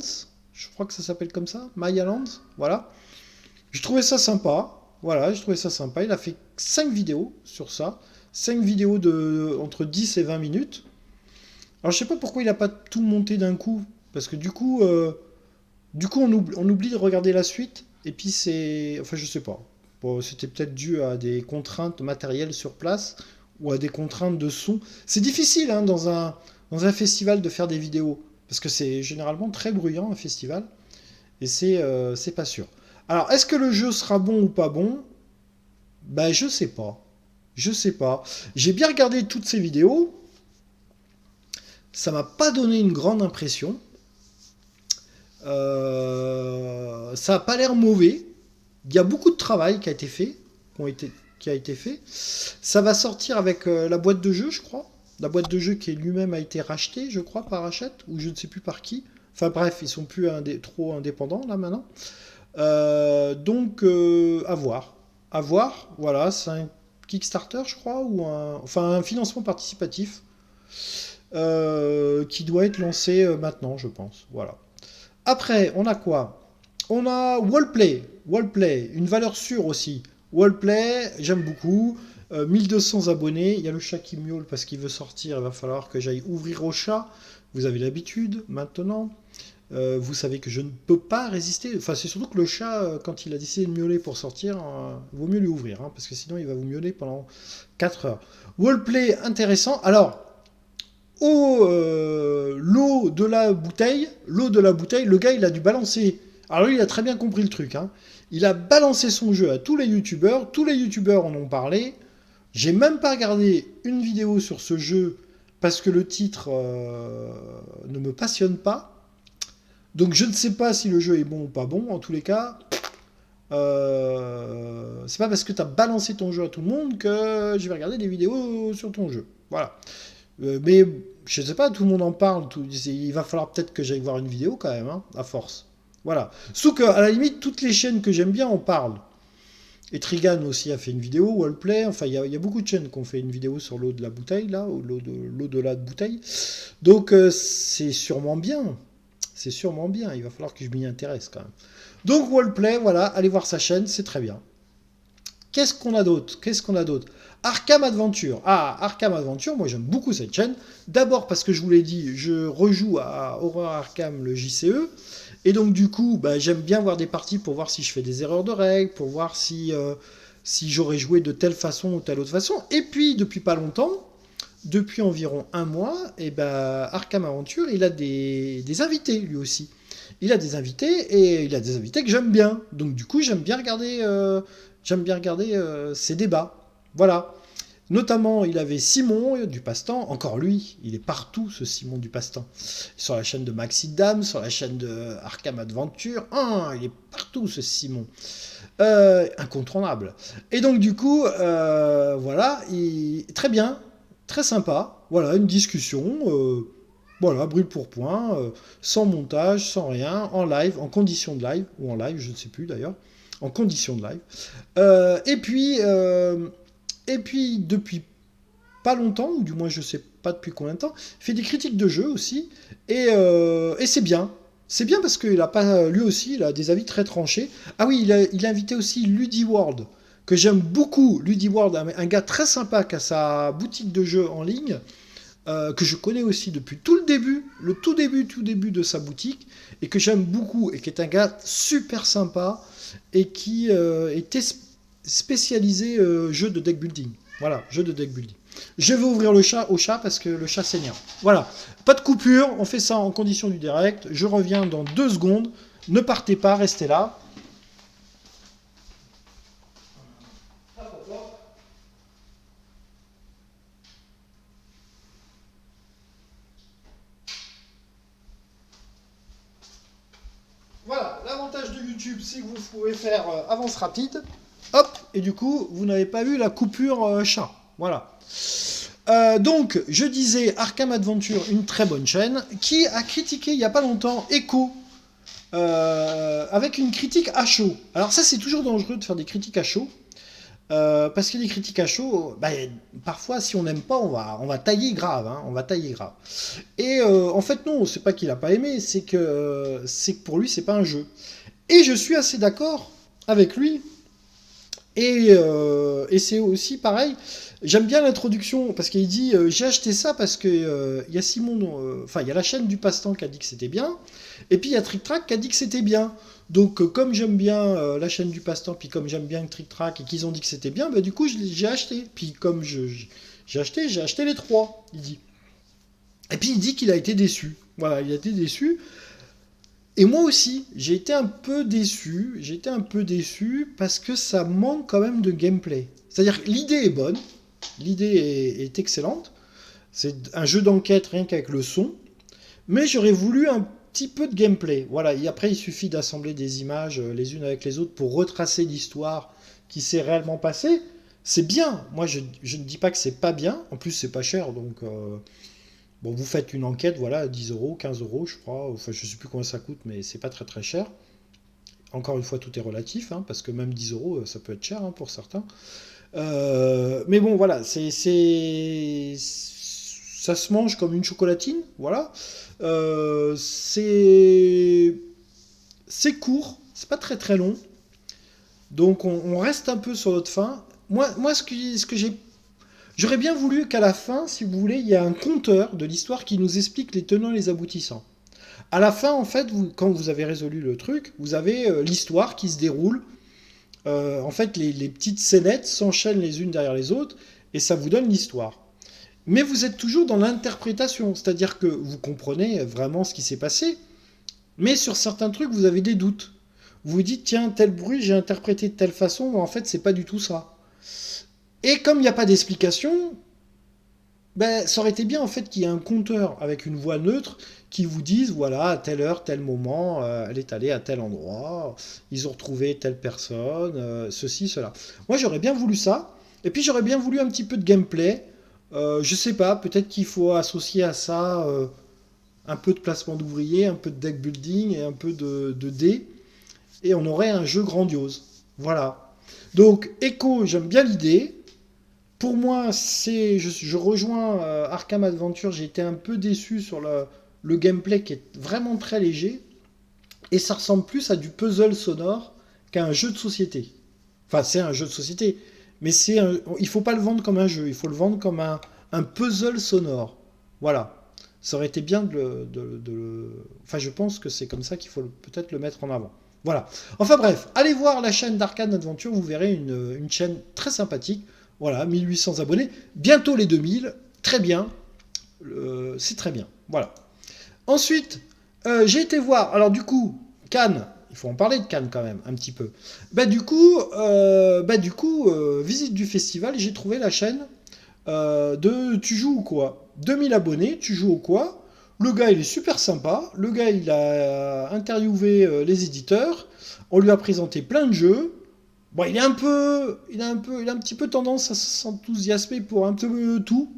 Speaker 1: Je crois que ça s'appelle comme ça, Maya Lands. Voilà. Je trouvais ça sympa. Voilà, je trouvais ça sympa. Il a fait 5 vidéos sur ça. 5 vidéos de entre 10 et 20 minutes. Alors, je sais pas pourquoi il n'a pas tout monté d'un coup. Parce que du coup on oublie de regarder la suite. Et puis c'est. Enfin, je sais pas. Bon, c'était peut-être dû à des contraintes matérielles sur place ou à des contraintes de son. C'est difficile hein, dans un festival de faire des vidéos parce que c'est généralement très bruyant un festival et c'est pas sûr. Alors, est-ce que le jeu sera bon ou pas bon? Ben, je sais pas. Je sais pas. J'ai bien regardé toutes ces vidéos. Ça m'a pas donné une grande impression. Ça a pas l'air mauvais. Il y a beaucoup de travail qui a été fait, qui a été fait. Ça va sortir avec la boîte de jeu, je crois. La boîte de jeu qui lui-même a été rachetée, je crois, par Hachette, ou je ne sais plus par qui. Enfin bref, ils sont plus trop indépendants là maintenant. Donc à voir. À voir, voilà, c'est un Kickstarter, je crois, ou un financement participatif qui doit être lancé maintenant, je pense. Voilà. Après, on a quoi? On a Wallplay. Wallplay, une valeur sûre aussi. Wallplay, j'aime beaucoup. 1200 abonnés. Il y a le chat qui miaule parce qu'il veut sortir. Il va falloir que j'aille ouvrir au chat. Vous avez l'habitude maintenant. Vous savez que je ne peux pas résister. Enfin, c'est surtout que le chat, quand il a décidé de miauler pour sortir, vaut mieux lui ouvrir. Hein, parce que sinon, il va vous miauler pendant 4 heures. Wallplay, intéressant. Alors, l'eau de la bouteille, le gars il a dû balancer. Alors lui il a très bien compris le truc. Hein. Il a balancé son jeu à tous les youtubeurs en ont parlé. J'ai même pas regardé une vidéo sur ce jeu parce que le titre ne me passionne pas. Donc je ne sais pas si le jeu est bon ou pas bon. En tous les cas, c'est pas parce que tu as balancé ton jeu à tout le monde que je vais regarder des vidéos sur ton jeu. Voilà. Mais je sais pas, tout le monde en parle. Il va falloir peut-être que j'aille voir une vidéo quand même, hein, à force. Voilà. Sauf qu'à la limite, toutes les chaînes que j'aime bien en parlent. Et Trigan aussi a fait une vidéo, Wallplay. Enfin, il y a beaucoup de chaînes qui ont fait une vidéo sur l'eau de la bouteille, là, ou l'eau de la bouteille. Donc, c'est sûrement bien. C'est sûrement bien. Il va falloir que je m'y intéresse quand même. Donc, Wallplay, voilà, allez voir sa chaîne, c'est très bien. Qu'est-ce qu'on a d'autre? Arkham Adventure. Ah, Arkham Adventure, moi j'aime beaucoup cette chaîne. D'abord parce que je vous l'ai dit, je rejoue à Horror Arkham, le JCE. Et donc du coup, bah, j'aime bien voir des parties pour voir si je fais des erreurs de règles, pour voir si j'aurais joué de telle façon ou telle autre façon. Et puis, depuis pas longtemps, depuis environ un mois, et ben, Arkham Adventure, il a des invités lui aussi. Il a des invités et il a des invités que j'aime bien. Donc du coup, j'aime bien regarder ces débats. Voilà. Notamment, il avait Simon du Passe-Temps. Encore lui, il est partout, ce Simon du Passe-Temps. Sur la chaîne de Maxi Dam, sur la chaîne de Arkham Adventure. Ah, il est partout, ce Simon. Incontournable. Et donc, du coup, voilà, très bien, très sympa. Voilà, une discussion. Voilà, brûle pour point, sans montage, sans rien, en live, en condition de live, ou en live, je ne sais plus d'ailleurs, en condition de live. Et puis, depuis pas longtemps, ou du moins je sais pas depuis combien de temps, il fait des critiques de jeux aussi, et c'est bien. C'est bien parce qu'il a pas, lui aussi, il a des avis très tranchés. Ah oui, il a invité aussi Ludiworld, que j'aime beaucoup. Ludiworld, un gars très sympa qui a sa boutique de jeux en ligne, que je connais aussi depuis tout le début, tout début de sa boutique, et que j'aime beaucoup, et qui est un gars super sympa, et qui était spécialisé jeu de deck building. Voilà, jeu de deck building. Je vais ouvrir le chat au chat parce que le chat s'énerve. Voilà, pas de coupure, on fait ça en condition du direct. Je reviens dans 2 secondes. Ne partez pas, restez là. Voilà, l'avantage de YouTube, c'est que vous pouvez faire avance rapide. Hop, et du coup, vous n'avez pas eu la coupure chat. Voilà. Donc, je disais Arkham Adventure, une très bonne chaîne, qui a critiqué il n'y a pas longtemps Echo, avec une critique à chaud. Alors ça, c'est toujours dangereux de faire des critiques à chaud, parce que les critiques à chaud, bah, parfois, si on n'aime pas, on va tailler grave, hein, on va tailler grave. Et en fait, non, c'est pas qu'il a pas aimé, c'est que pour lui, c'est pas un jeu. Et je suis assez d'accord avec lui. Et c'est aussi pareil. J'aime bien l'introduction parce qu'il dit j'ai acheté ça parce que il y a Simon, enfin il y a la chaîne du Passe-Temps qui a dit que c'était bien, et puis il y a Trick Track qui a dit que c'était bien. Donc comme j'aime bien la chaîne du Passe-Temps, puis comme j'aime bien Trick Track et qu'ils ont dit que c'était bien, bah, du coup j'ai acheté. Puis comme j'ai acheté les 3, il dit. Et puis il dit qu'il a été déçu. Voilà, il a été déçu. Et moi aussi, j'ai été un peu déçu. J'ai été un peu déçu parce que ça manque quand même de gameplay. C'est-à-dire que l'idée est bonne, l'idée est excellente. C'est un jeu d'enquête rien qu'avec le son, mais j'aurais voulu un petit peu de gameplay. Voilà, et après il suffit d'assembler des images les unes avec les autres pour retracer l'histoire qui s'est réellement passée. C'est bien, moi je ne dis pas que c'est pas bien, en plus c'est pas cher, donc bon, vous faites une enquête, voilà, 10 euros, 15 euros je crois, enfin je sais plus combien ça coûte, mais c'est pas très très cher. Encore une fois, tout est relatif, hein, parce que même 10 euros, ça peut être cher hein, pour certains. Mais bon, voilà, ça se mange comme une chocolatine, voilà. C'est court, c'est pas très très long, donc on reste un peu sur notre faim. Moi ce que j'aurais bien voulu qu'à la fin, si vous voulez, il y ait un compteur de l'histoire qui nous explique les tenants et les aboutissants. À la fin, en fait, quand vous avez résolu le truc, vous avez l'histoire qui se déroule. En fait, les petites scénettes s'enchaînent les unes derrière les autres et ça vous donne l'histoire. Mais vous êtes toujours dans l'interprétation, c'est-à-dire que vous comprenez vraiment ce qui s'est passé, mais sur certains trucs, vous avez des doutes. Vous vous dites, tiens, tel bruit, j'ai interprété de telle façon, mais en fait, c'est pas du tout ça. Et comme il n'y a pas d'explication, ben, ça aurait été bien en fait qu'il y ait un compteur avec une voix neutre qui vous dise voilà, à telle heure, tel moment, elle est allée à tel endroit, ils ont retrouvé telle personne, ceci, cela. Moi j'aurais bien voulu ça, et puis j'aurais bien voulu un petit peu de gameplay. Je sais pas, peut-être qu'il faut associer à ça un peu de placement d'ouvriers, un peu de deck building et un peu de dés, et on aurait un jeu grandiose. Voilà. Donc Echo, j'aime bien l'idée. Pour moi, je rejoins Arkham Adventure. J'ai été un peu déçu sur le gameplay qui est vraiment très léger. Et ça ressemble plus à du puzzle sonore qu'à un jeu de société. Enfin, c'est un jeu de société. Mais il ne faut pas le vendre comme un jeu. Il faut le vendre comme un puzzle sonore. Voilà. Ça aurait été bien Enfin, je pense que c'est comme ça qu'il faut peut-être le mettre en avant. Voilà. Enfin bref, allez voir la chaîne d'Arkham Adventure. Vous verrez une chaîne très sympathique. Voilà, 1800 abonnés, bientôt les 2000, très bien, c'est très bien, voilà. Ensuite, j'ai été voir, alors du coup, Cannes, il faut en parler de Cannes quand même, un petit peu. Visite du festival, j'ai trouvé la chaîne de Tu joues ou quoi 2000 abonnés, Tu joues ou quoi. Le gars, il est super sympa, le gars, il a interviewé les éditeurs, on lui a présenté plein de jeux. Bon, il a un petit peu tendance à s'enthousiasmer pour un peu tout.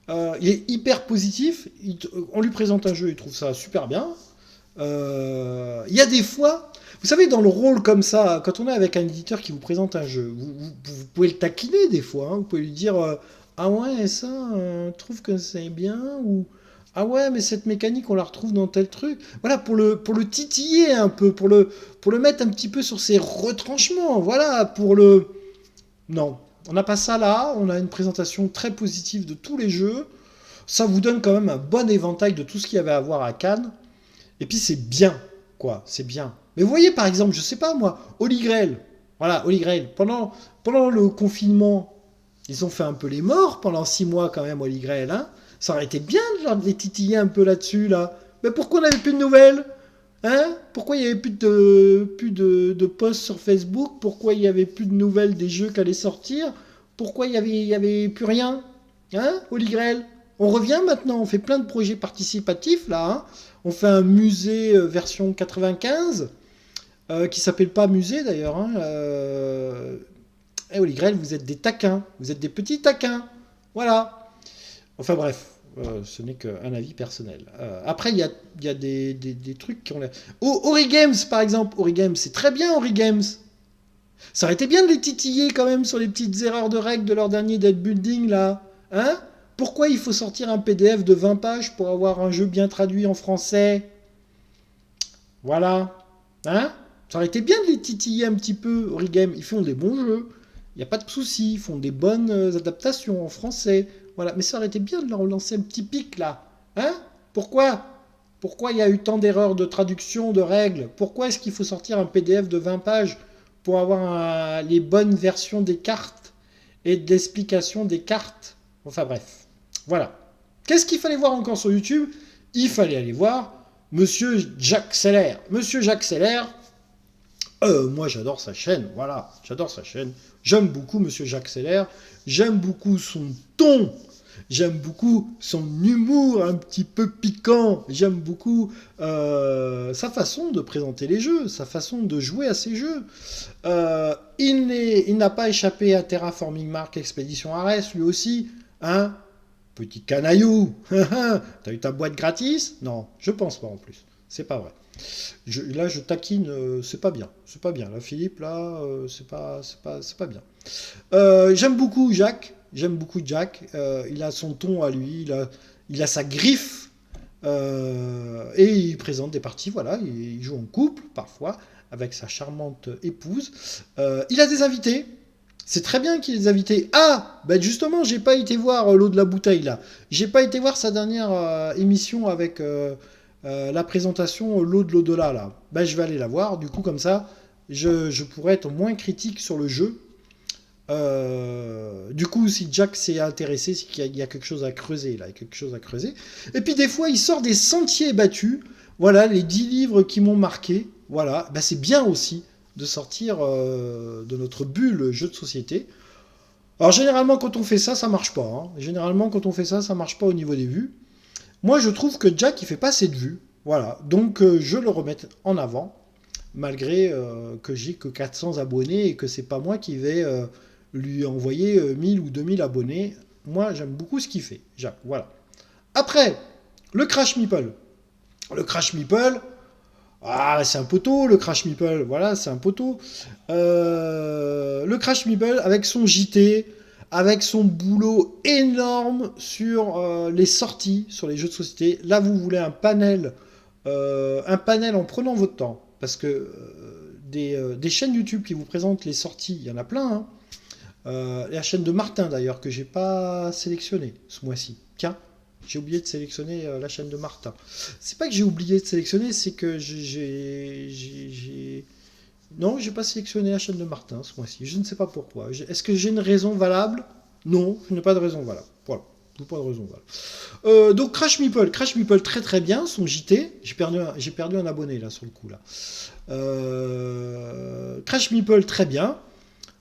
Speaker 1: Il est hyper positif. On lui présente un jeu, il trouve ça super bien. Il y a des fois, vous savez, dans le rôle comme ça, quand on est avec un éditeur qui vous présente un jeu, vous pouvez le taquiner des fois. Hein. Vous pouvez lui dire ah ouais, ça, je trouve que c'est bien. Ou ah ouais, mais cette mécanique, on la retrouve dans tel truc. Voilà, pour le titiller un peu, pour le mettre un petit peu sur ses retranchements. Voilà, Non, on n'a pas ça là. On a une présentation très positive de tous les jeux. Ça vous donne quand même un bon éventail de tout ce qu'il y avait à voir à Cannes. Et puis c'est bien, quoi, c'est bien. Mais vous voyez, par exemple, je sais pas moi, Holy Grail. Voilà, Holy Grail. Pendant le confinement, ils ont fait un peu les morts pendant 6 mois quand même, Holy Grail, hein. Ça aurait été bien de les titiller un peu là-dessus, là. Mais pourquoi on n'avait plus de nouvelles? Hein? Pourquoi il n'y avait plus de posts sur Facebook? Pourquoi il n'y avait plus de nouvelles des jeux qui allaient sortir? Pourquoi il y avait plus rien? Hein, Holy Grail? On revient maintenant, on fait plein de projets participatifs là. Hein. On fait un musée version 95 qui s'appelle pas musée d'ailleurs. Hein, Holy Grail, vous êtes des taquins, vous êtes des petits taquins. Voilà. Enfin bref, ce n'est qu'un avis personnel. Après, il y a des trucs qui ont l'air... Ori Games, par exemple. Ori Games, c'est très bien, Ori Games. Ça aurait été bien de les titiller quand même sur les petites erreurs de règles de leur dernier deck building, là. Hein? Pourquoi il faut sortir un PDF de 20 pages pour avoir un jeu bien traduit en français? Voilà. Hein? Ça aurait été bien de les titiller un petit peu, Ori Games. Ils font des bons jeux. Il n'y a pas de souci. Ils font des bonnes adaptations en français. Voilà, mais ça aurait été bien de leur lancer un petit pic là. Hein? Pourquoi il y a eu tant d'erreurs de traduction, de règles? Pourquoi est-ce qu'il faut sortir un PDF de 20 pages pour avoir les bonnes versions des cartes et de l'explication des cartes? Enfin bref, voilà. Qu'est-ce qu'il fallait voir encore sur YouTube? Il fallait aller voir Monsieur Jacques Seller. Monsieur Jacques Seller, moi j'adore sa chaîne, voilà, j'adore sa chaîne. J'aime beaucoup Monsieur Jacques Seller, j'aime beaucoup son ton. J'aime beaucoup son humour un petit peu piquant. J'aime beaucoup sa façon de présenter les jeux, sa façon de jouer à ces jeux. Il n'a pas échappé à Terraforming Mars Expedition Ares, lui aussi. Hein? Petit canaillou. T'as eu ta boîte gratis? Non, je pense pas en plus. C'est pas vrai. Là, je taquine, c'est pas bien. C'est pas bien. Là, Philippe, là, c'est pas bien. J'aime beaucoup Jack. J'aime beaucoup Jack. Il a son ton à lui. Il a sa griffe. Et il présente des parties. Voilà, il joue en couple, parfois, avec sa charmante épouse. Il a des invités. C'est très bien qu'il ait des invités. Ah, ben justement, j'ai pas été voir l'eau de la bouteille, là. J'ai pas été voir sa dernière émission avec la présentation l'eau de l'au-delà, là. Ben, je vais aller la voir. Du coup, comme ça, je pourrais être moins critique sur le jeu. Du coup, si Jack s'est intéressé, c'est qu'il y a quelque chose à creuser, là. Il y a quelque chose à creuser. Et puis, des fois, il sort des sentiers battus. Voilà, les 10 livres qui m'ont marqué. Voilà, ben, c'est bien aussi de sortir de notre bulle jeu de société. Alors généralement quand on fait ça, ça marche pas. Hein. Généralement quand on fait ça, ça marche pas au niveau des vues. Moi je trouve que Jack il fait pas assez de vues. Voilà, donc je le remets en avant, malgré que j'ai que 400 abonnés et que c'est pas moi qui vais lui envoyer 1000 ou 2000 abonnés. Moi j'aime beaucoup ce qu'il fait, Jack. Voilà. Après, le Crash Meeple. Le Crash Meeple, ah, c'est un poteau, le Crash Meeple. Voilà, c'est un poteau. Le Crash Meeple, avec son JT, avec son boulot énorme sur les sorties, sur les jeux de société. Là, vous voulez un panel en prenant votre temps. Parce que des chaînes YouTube qui vous présentent les sorties, il y en a plein. Hein. La chaîne de Martin, d'ailleurs, que j'ai pas sélectionnée ce mois-ci. Tiens. J'ai oublié de sélectionner la chaîne de Martin. C'est pas que j'ai oublié de sélectionner, c'est que non, j'ai pas sélectionné la chaîne de Martin ce mois-ci. Je ne sais pas pourquoi. Est-ce que j'ai une raison valable? Non, je n'ai pas de raison valable. Voilà. Pas de raison valable. Donc Crash Meeple très très bien, son JT. J'ai perdu un abonné là sur le coup là. Crash Meeple très bien.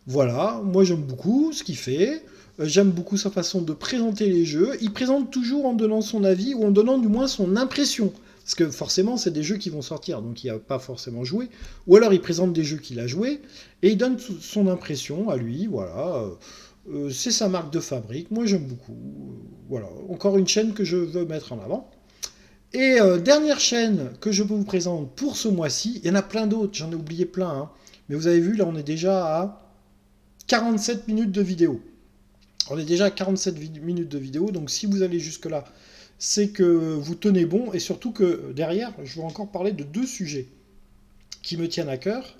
Speaker 1: Voilà, moi j'aime beaucoup ce qu'il fait. J'aime beaucoup sa façon de présenter les jeux. Il présente toujours en donnant son avis ou en donnant du moins son impression. Parce que forcément, c'est des jeux qui vont sortir, donc il n'a pas forcément joué. Ou alors il présente des jeux qu'il a joués et il donne son impression à lui. Voilà. C'est sa marque de fabrique. Moi, j'aime beaucoup. Voilà. Encore une chaîne que je veux mettre en avant. Et dernière chaîne que je vous présente pour ce mois-ci. Il y en a plein d'autres. J'en ai oublié plein. Hein. Mais vous avez vu, là, on est déjà à 47 minutes de vidéo. On est déjà à 47 minutes de vidéo, donc si vous allez jusque-là, c'est que vous tenez bon, et surtout que derrière, je vais encore parler de 2 sujets qui me tiennent à cœur.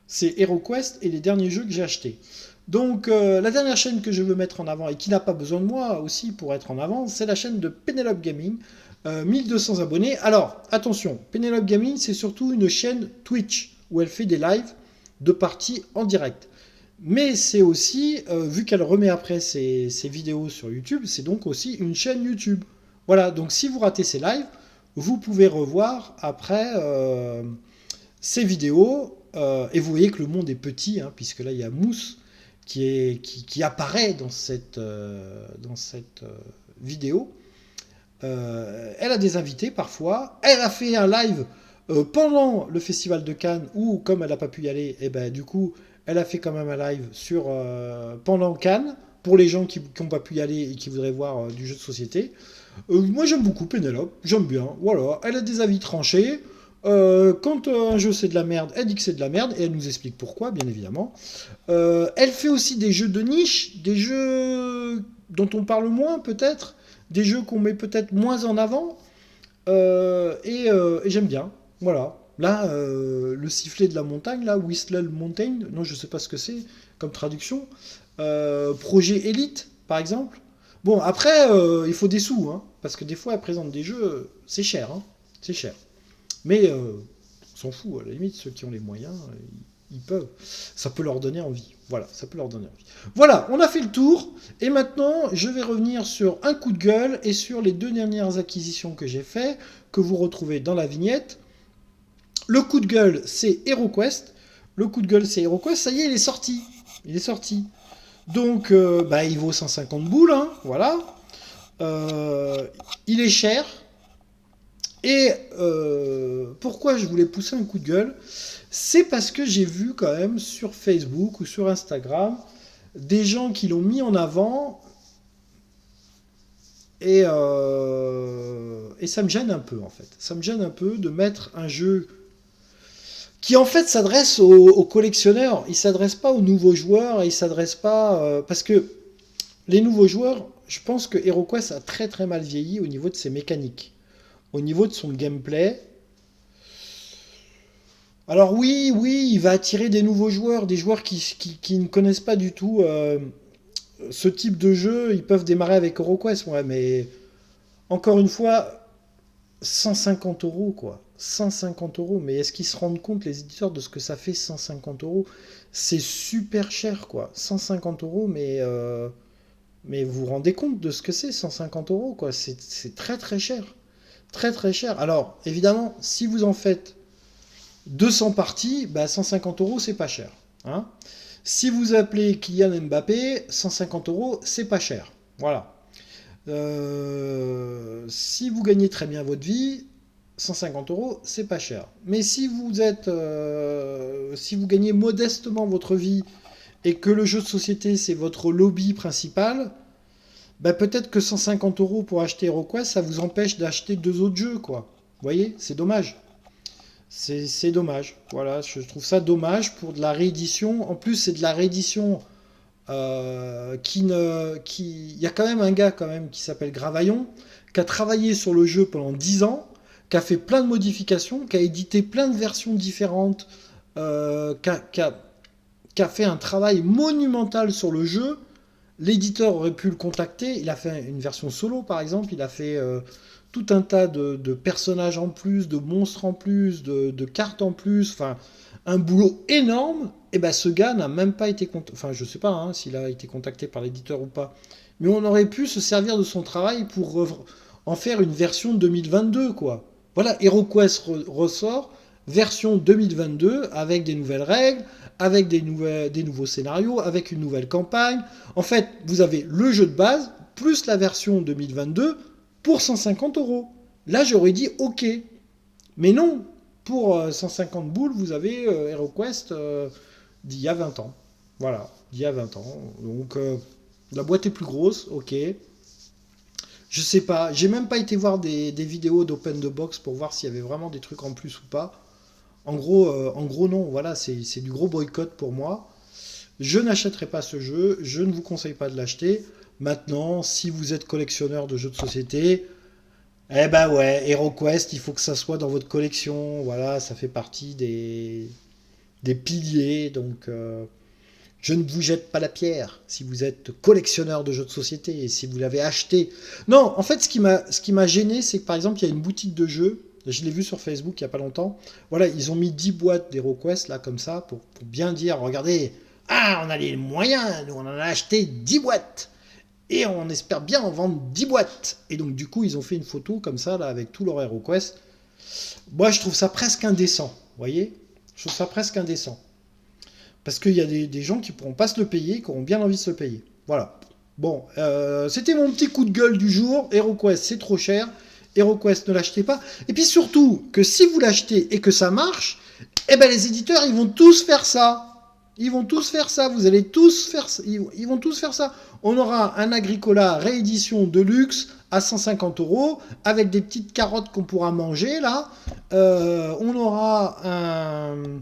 Speaker 1: C'est HeroQuest et les derniers jeux que j'ai achetés. Donc la dernière chaîne que je veux mettre en avant, et qui n'a pas besoin de moi aussi pour être en avant, c'est la chaîne de Penelope Gaming, 1200 abonnés. Alors, attention, Penelope Gaming, c'est surtout une chaîne Twitch, où elle fait des lives de parties en direct. Mais c'est aussi, vu qu'elle remet après ses vidéos sur YouTube, c'est donc aussi une chaîne YouTube. Voilà, donc si vous ratez ses lives, vous pouvez revoir après ces vidéos, et vous voyez que le monde est petit, hein, puisque là il y a Mousse qui apparaît dans cette vidéo. Elle a des invités parfois, elle a fait un live pendant le festival de Cannes, où comme elle n'a pas pu y aller, et ben du coup elle a fait quand même un live pendant Cannes, pour les gens qui n'ont pas pu y aller et qui voudraient voir du jeu de société. Moi j'aime beaucoup Pénélope, j'aime bien, voilà. Elle a des avis tranchés. Quand un jeu c'est de la merde, elle dit que c'est de la merde, et elle nous explique pourquoi, bien évidemment. Elle fait aussi des jeux de niche, des jeux dont on parle moins peut-être, des jeux qu'on met peut-être moins en avant, et j'aime bien, voilà. Là, le sifflet de la montagne, là, Whistle Mountain, non, je sais pas ce que c'est comme traduction. Projet Elite, par exemple. Bon, après, il faut des sous, hein, parce que des fois, elle présente des jeux, c'est cher, hein, c'est cher. Mais on s'en fout, à la limite, ceux qui ont les moyens, ils peuvent. Ça peut leur donner envie. Voilà, ça peut leur donner envie. Voilà, on a fait le tour, et maintenant, je vais revenir sur un coup de gueule et sur les 2 dernières acquisitions que j'ai fait, que vous retrouvez dans la vignette. Le coup de gueule, c'est HeroQuest. Le coup de gueule, c'est HeroQuest. Ça y est, il est sorti. Il est sorti. Donc, il vaut 150 boules, hein, voilà. Euh, il est cher. Et pourquoi je voulais pousser un coup de gueule, c'est parce que j'ai vu quand même sur Facebook ou sur Instagram des gens qui l'ont mis en avant et ça me gêne un peu en fait. Ça me gêne un peu de mettre un jeu qui en fait s'adresse aux collectionneurs. Il s'adresse pas aux nouveaux joueurs et il s'adresse pas parce que les nouveaux joueurs, je pense que HeroQuest a très très mal vieilli au niveau de ses mécaniques, au niveau de son gameplay. Alors oui, oui, il va attirer des nouveaux joueurs, des joueurs qui ne connaissent pas du tout ce type de jeu. Ils peuvent démarrer avec HeroQuest, ouais, mais encore une fois, 150 euros, quoi. 150 euros, mais est-ce qu'ils se rendent compte, les éditeurs, de ce que ça fait 150 euros? C'est super cher, quoi. 150 euros, mais vous vous rendez compte de ce que c'est, 150 euros, quoi. C'est très très cher. Très très cher. Alors, évidemment, si vous en faites 200 parties, bah 150 euros, c'est pas cher. Hein. Si vous appelez Kylian Mbappé, 150 euros, c'est pas cher. Voilà. Si vous gagnez très bien votre vie, 150 euros, c'est pas cher. Mais si vous gagnez modestement votre vie et que le jeu de société c'est votre lobby principal, bah peut-être que 150 euros pour acheter HeroQuest, ça vous empêche d'acheter deux autres jeux, quoi. Vous voyez, c'est dommage. C'est dommage. Voilà, je trouve ça dommage pour de la réédition. En plus, c'est de la réédition qui ne. Il y a quand même un gars quand même qui s'appelle Gravaillon, qui a travaillé sur le jeu pendant 10 ans, qui a fait plein de modifications, qui a édité plein de versions différentes, qui a fait un travail monumental sur le jeu. L'éditeur aurait pu le contacter. Il a fait une version solo, par exemple. Il a fait tout un tas de personnages en plus, de monstres en plus, de cartes en plus. Enfin, un boulot énorme. Et ben, ce gars n'a même pas été contacté. Enfin, je sais pas hein, s'il a été contacté par l'éditeur ou pas. Mais on aurait pu se servir de son travail pour en faire une version 2022, quoi. Voilà, HeroQuest ressort, version 2022, avec des nouvelles règles, avec des nouveaux scénarios, avec une nouvelle campagne. En fait, vous avez le jeu de base, plus la version 2022, pour 150 euros. Là, j'aurais dit OK. Mais non, pour 150 boules, vous avez HeroQuest d'il y a 20 ans. Voilà, d'il y a 20 ans. Donc, la boîte est plus grosse, OK. Je sais pas, j'ai même pas été voir des vidéos d'Open the Box pour voir s'il y avait vraiment des trucs en plus ou pas. En gros non, voilà, c'est du gros boycott pour moi. Je n'achèterai pas ce jeu, je ne vous conseille pas de l'acheter. Maintenant, si vous êtes collectionneur de jeux de société, eh ben ouais, HeroQuest, il faut que ça soit dans votre collection. Voilà, ça fait partie des piliers. Donc, je ne vous jette pas la pierre si vous êtes collectionneur de jeux de société et si vous l'avez acheté. Non, en fait, ce qui m'a gêné, c'est que par exemple, il y a une boutique de jeux. Je l'ai vu sur Facebook il n'y a pas longtemps. Voilà, ils ont mis 10 boîtes d'HeroQuest, là, comme ça, pour bien dire, regardez, ah, on a les moyens, nous, on en a acheté 10 boîtes. Et on espère bien en vendre 10 boîtes. Et donc, du coup, ils ont fait une photo comme ça, là, avec tout leur HeroQuest. Moi, je trouve ça presque indécent, vous voyez. Je trouve ça presque indécent. Parce qu'il y a des gens qui ne pourront pas se le payer, qui auront bien envie de se le payer. Voilà. Bon, c'était mon petit coup de gueule du jour. HeroQuest, c'est trop cher. HeroQuest, ne l'achetez pas. Et puis surtout, que si vous l'achetez et que ça marche, eh ben les éditeurs, ils vont tous faire ça. Ils vont tous faire ça. Vous allez tous faire ça. Ils vont tous faire ça. On aura un Agricola réédition de luxe à 150 euros avec des petites carottes qu'on pourra manger là. On aura un...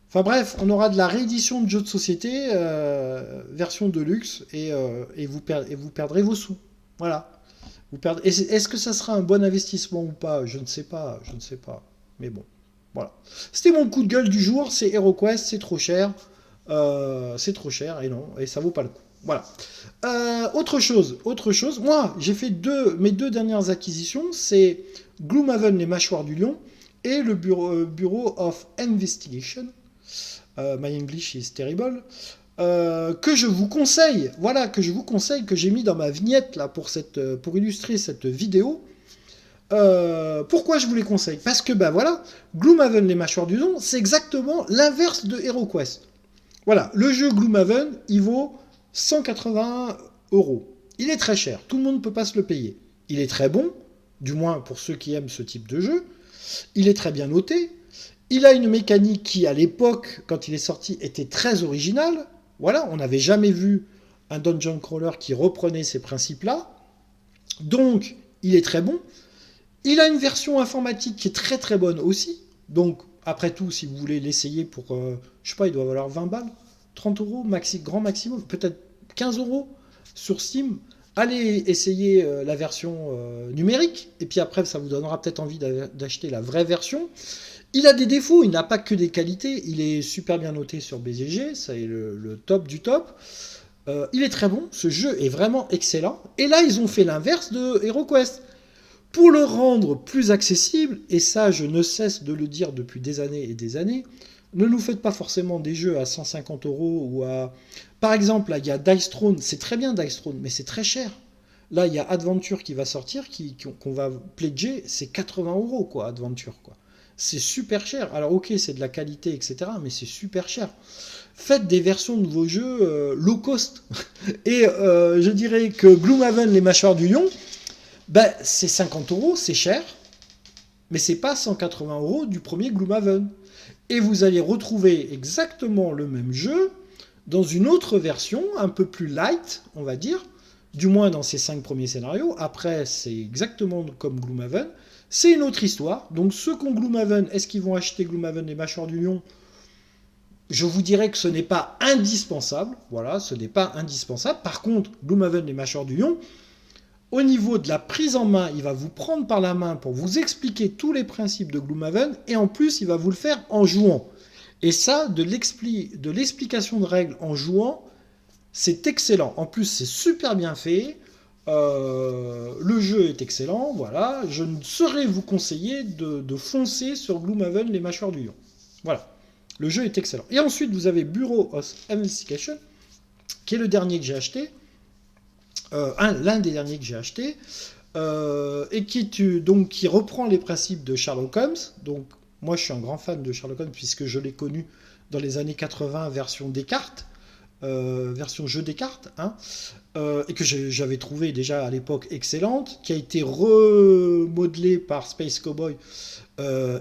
Speaker 1: Enfin bref, on aura de la réédition de jeux de société, version de luxe, et vous perdrez vos sous. Voilà. Est-ce que ça sera un bon investissement ou pas? Je ne sais pas, je ne sais pas. Mais bon, voilà. C'était mon coup de gueule du jour, c'est HeroQuest, c'est trop cher, et non, et ça vaut pas le coup. Voilà. Autre chose. Moi, j'ai fait mes deux dernières acquisitions, c'est Gloomhaven, les mâchoires du lion, et le Bureau of Investigation. My English is terrible. Que je vous conseille, voilà, que j'ai mis dans ma vignette là pour illustrer cette vidéo. Pourquoi je vous les conseille? Parce que ben voilà, Gloomhaven, les mâchoires du lion, c'est exactement l'inverse de HeroQuest. Voilà, le jeu Gloomhaven, il vaut 180 euros. il est très cher, tout le monde ne peut pas se le payer. Il est très bon, du moins pour ceux qui aiment ce type de jeu, il est très bien noté, il a une mécanique qui, à l'époque, quand il est sorti, était très originale. Voilà, on n'avait jamais vu un dungeon crawler qui reprenait ces principes-là. Donc, il est très bon. Il a une version informatique qui est très très bonne aussi. Donc, après tout, si vous voulez l'essayer pour, je sais pas, il doit valoir 20 balles, 30 euros, grand maximum, peut-être 15 euros sur Steam. Allez essayer la version numérique, et puis après, ça vous donnera peut-être envie d'acheter la vraie version. Il a des défauts, il n'a pas que des qualités. Il est super bien noté sur BGG, ça est le top du top. Il est très bon, ce jeu est vraiment excellent. Et là, ils ont fait l'inverse de HeroQuest. Pour le rendre plus accessible, et ça je ne cesse de le dire depuis des années et des années, ne nous faites pas forcément des jeux à 150 euros ou à... Par exemple, là, il y a Dice Throne, c'est très bien Dice Throne, mais c'est très cher. Là, il y a Adventure qui va sortir, qu'on va pledger, c'est 80 euros, quoi, Adventure, quoi. C'est super cher. Alors, ok, c'est de la qualité, etc., mais c'est super cher. Faites des versions de vos jeux low cost. Et je dirais que Gloomhaven, les mâchoires du lion, ben, c'est 50 euros, c'est cher, mais c'est pas 180 euros du premier Gloomhaven. Et vous allez retrouver exactement le même jeu dans une autre version, un peu plus light, on va dire, du moins dans ces 5 premiers scénarios. Après, c'est exactement comme Gloomhaven. C'est une autre histoire. Donc ceux qui ont Gloomhaven, est-ce qu'ils vont acheter Gloomhaven les mâchoires du lion ? Je vous dirais que ce n'est pas indispensable. Voilà, ce n'est pas indispensable. Par contre, Gloomhaven les mâchoires du lion, au niveau de la prise en main, il va vous prendre par la main pour vous expliquer tous les principes de Gloomhaven, et en plus, il va vous le faire en jouant. Et ça, de l'explication de règles en jouant, c'est excellent. En plus, c'est super bien fait. Le jeu est excellent. Voilà. Je ne saurais vous conseiller de foncer sur Gloomhaven, les mâchoires du lion. Voilà. Le jeu est excellent. Et ensuite, vous avez Bureau of Investigation, qui est le dernier que j'ai acheté. L'un des derniers que j'ai acheté, et qui reprend les principes de Sherlock Holmes. Donc, moi, je suis un grand fan de Sherlock Holmes, puisque je l'ai connu dans les années 80, version Descartes, version jeu des cartes, hein, et que j'avais trouvé déjà à l'époque excellente, qui a été remodelée par Space Cowboy,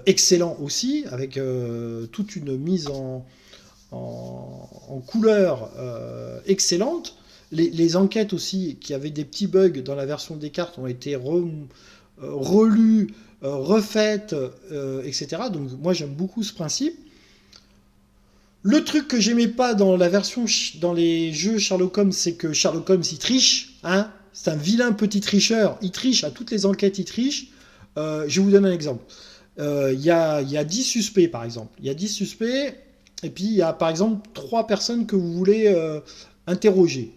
Speaker 1: excellent aussi, avec toute une mise en couleur excellente. Les enquêtes aussi, qui avaient des petits bugs dans la version des cartes, ont été relues, refaites, etc. Donc moi j'aime beaucoup ce principe. Le truc que j'aimais pas dans les jeux Sherlock Holmes, c'est que Sherlock Holmes il triche, hein. C'est un vilain petit tricheur. Il triche à toutes les enquêtes, il triche. Je vais vous donner un exemple. Il y a 10 suspects par exemple. Il y a 10 suspects, et puis il y a par exemple 3 personnes que vous voulez interroger.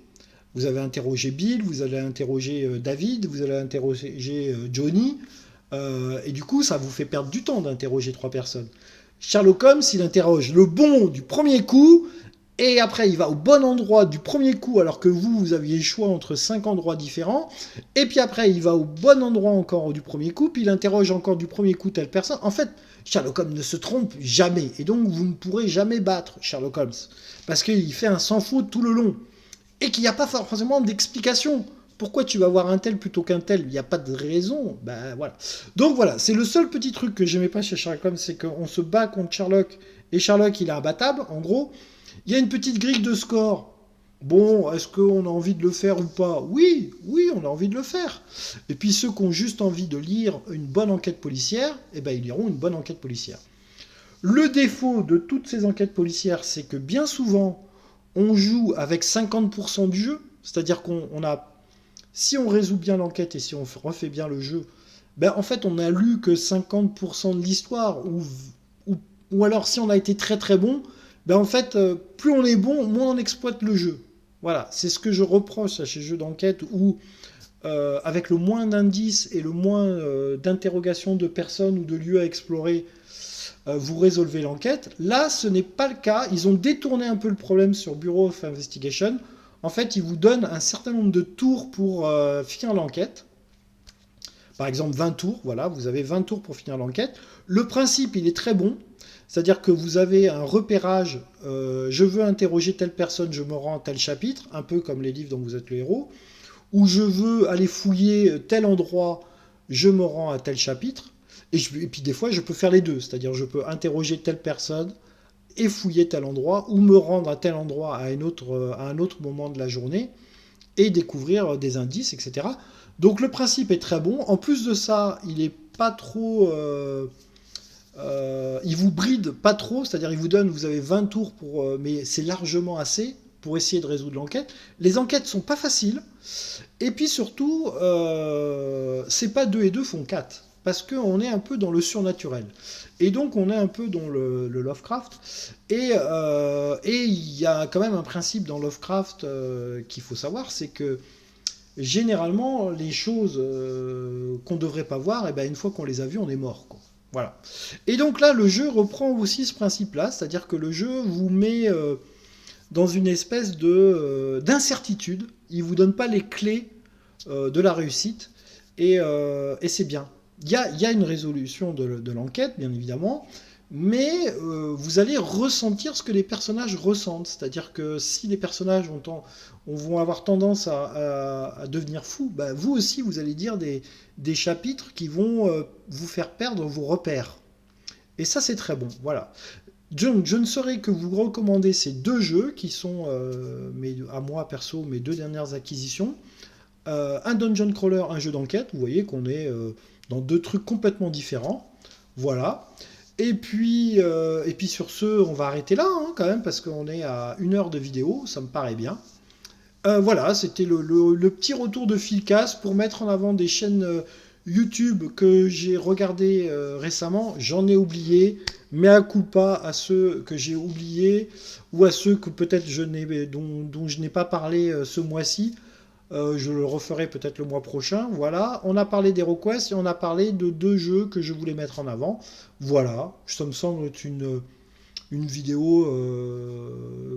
Speaker 1: Vous avez interrogé Bill, vous allez interroger David, vous allez interroger Johnny, et du coup, ça vous fait perdre du temps d'interroger 3 personnes. Sherlock Holmes, il interroge le bon du premier coup, et après, il va au bon endroit du premier coup, alors que vous aviez le choix entre 5 endroits différents, et puis après, il va au bon endroit encore du premier coup, puis il interroge encore du premier coup telle personne. En fait, Sherlock Holmes ne se trompe jamais, et donc vous ne pourrez jamais battre Sherlock Holmes, parce qu'il fait un sans faute tout le long. Et qu'il n'y a pas forcément d'explication. Pourquoi tu vas voir un tel plutôt qu'un tel ? Il n'y a pas de raison. Ben voilà. Donc voilà, c'est le seul petit truc que j'aimais pas chez Sherlock Holmes, c'est qu'on se bat contre Sherlock, et Sherlock il est imbattable, en gros. Il y a une petite grille de score. Bon, est-ce qu'on a envie de le faire ou pas ? Oui, on a envie de le faire. Et puis ceux qui ont juste envie de lire une bonne enquête policière, eh ben ils liront une bonne enquête policière. Le défaut de toutes ces enquêtes policières, c'est que bien souvent, on joue avec 50% du jeu, c'est-à-dire si on résout bien l'enquête et si on refait bien le jeu, ben en fait on n'a lu que 50% de l'histoire, ou alors si on a été très très bon, ben en fait plus on est bon, moins on exploite le jeu. Voilà, c'est ce que je reproche à ces jeux d'enquête où avec le moins d'indices et le moins d'interrogations de personnes ou de lieux à explorer, vous résolvez l'enquête. Là, ce n'est pas le cas. Ils ont détourné un peu le problème sur Bureau of Investigation. En fait, ils vous donnent un certain nombre de tours pour finir l'enquête. Par exemple, 20 tours. Voilà, vous avez 20 tours pour finir l'enquête. Le principe, il est très bon. C'est-à-dire que vous avez un repérage. Je veux interroger telle personne, je me rends à tel chapitre. Un peu comme les livres dont vous êtes le héros. où je veux aller fouiller tel endroit, je me rends à tel chapitre. Et puis des fois, je peux faire les deux, c'est-à-dire je peux interroger telle personne et fouiller tel endroit, ou me rendre à tel endroit à un autre moment de la journée et découvrir des indices, etc. Donc le principe est très bon. En plus de ça, il est pas trop... il vous bride pas trop, c'est-à-dire il vous donne, vous avez 20 tours pour... mais c'est largement assez pour essayer de résoudre l'enquête. Les enquêtes sont pas faciles. Et puis surtout, c'est pas 2 et 2 font 4. Parce qu'on est un peu dans le surnaturel. Et donc on est un peu dans le Lovecraft. Et il y a quand même un principe dans Lovecraft qu'il faut savoir, c'est que généralement, les choses qu'on ne devrait pas voir, et ben, une fois qu'on les a vues, on est mort, quoi. Voilà. Et donc là, le jeu reprend aussi ce principe-là, c'est-à-dire que le jeu vous met dans une espèce d'incertitude. Il ne vous donne pas les clés de la réussite, et c'est bien. Il y a une résolution de l'enquête, bien évidemment, mais vous allez ressentir ce que les personnages ressentent. C'est-à-dire que si les personnages vont avoir tendance à devenir fous, bah, vous aussi, vous allez dire des chapitres qui vont vous faire perdre vos repères. Et ça, c'est très bon. Voilà. Je ne saurais que vous recommander ces deux jeux qui sont, à moi perso, mes deux dernières acquisitions. Un dungeon crawler, un jeu d'enquête. Vous voyez qu'on est dans deux trucs complètement différents. Voilà. Et puis sur ce, on va arrêter là hein, quand même, parce qu'on est à 1 heure de vidéo, ça me paraît bien. Voilà, c'était le petit retour de Philcast pour mettre en avant des chaînes YouTube que j'ai regardées récemment. J'en ai oublié, mais à culpa à ceux que j'ai oubliés ou à ceux que peut-être dont je n'ai pas parlé ce mois-ci. Je le referai peut-être le mois prochain. Voilà, on a parlé d'HeroQuest et on a parlé de deux jeux que je voulais mettre en avant. Voilà, ça me semble être une vidéo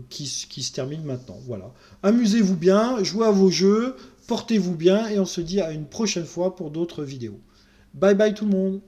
Speaker 1: qui se termine maintenant. Voilà. Amusez-vous bien, jouez à vos jeux, portez-vous bien et on se dit à une prochaine fois pour d'autres vidéos. Bye bye tout le monde.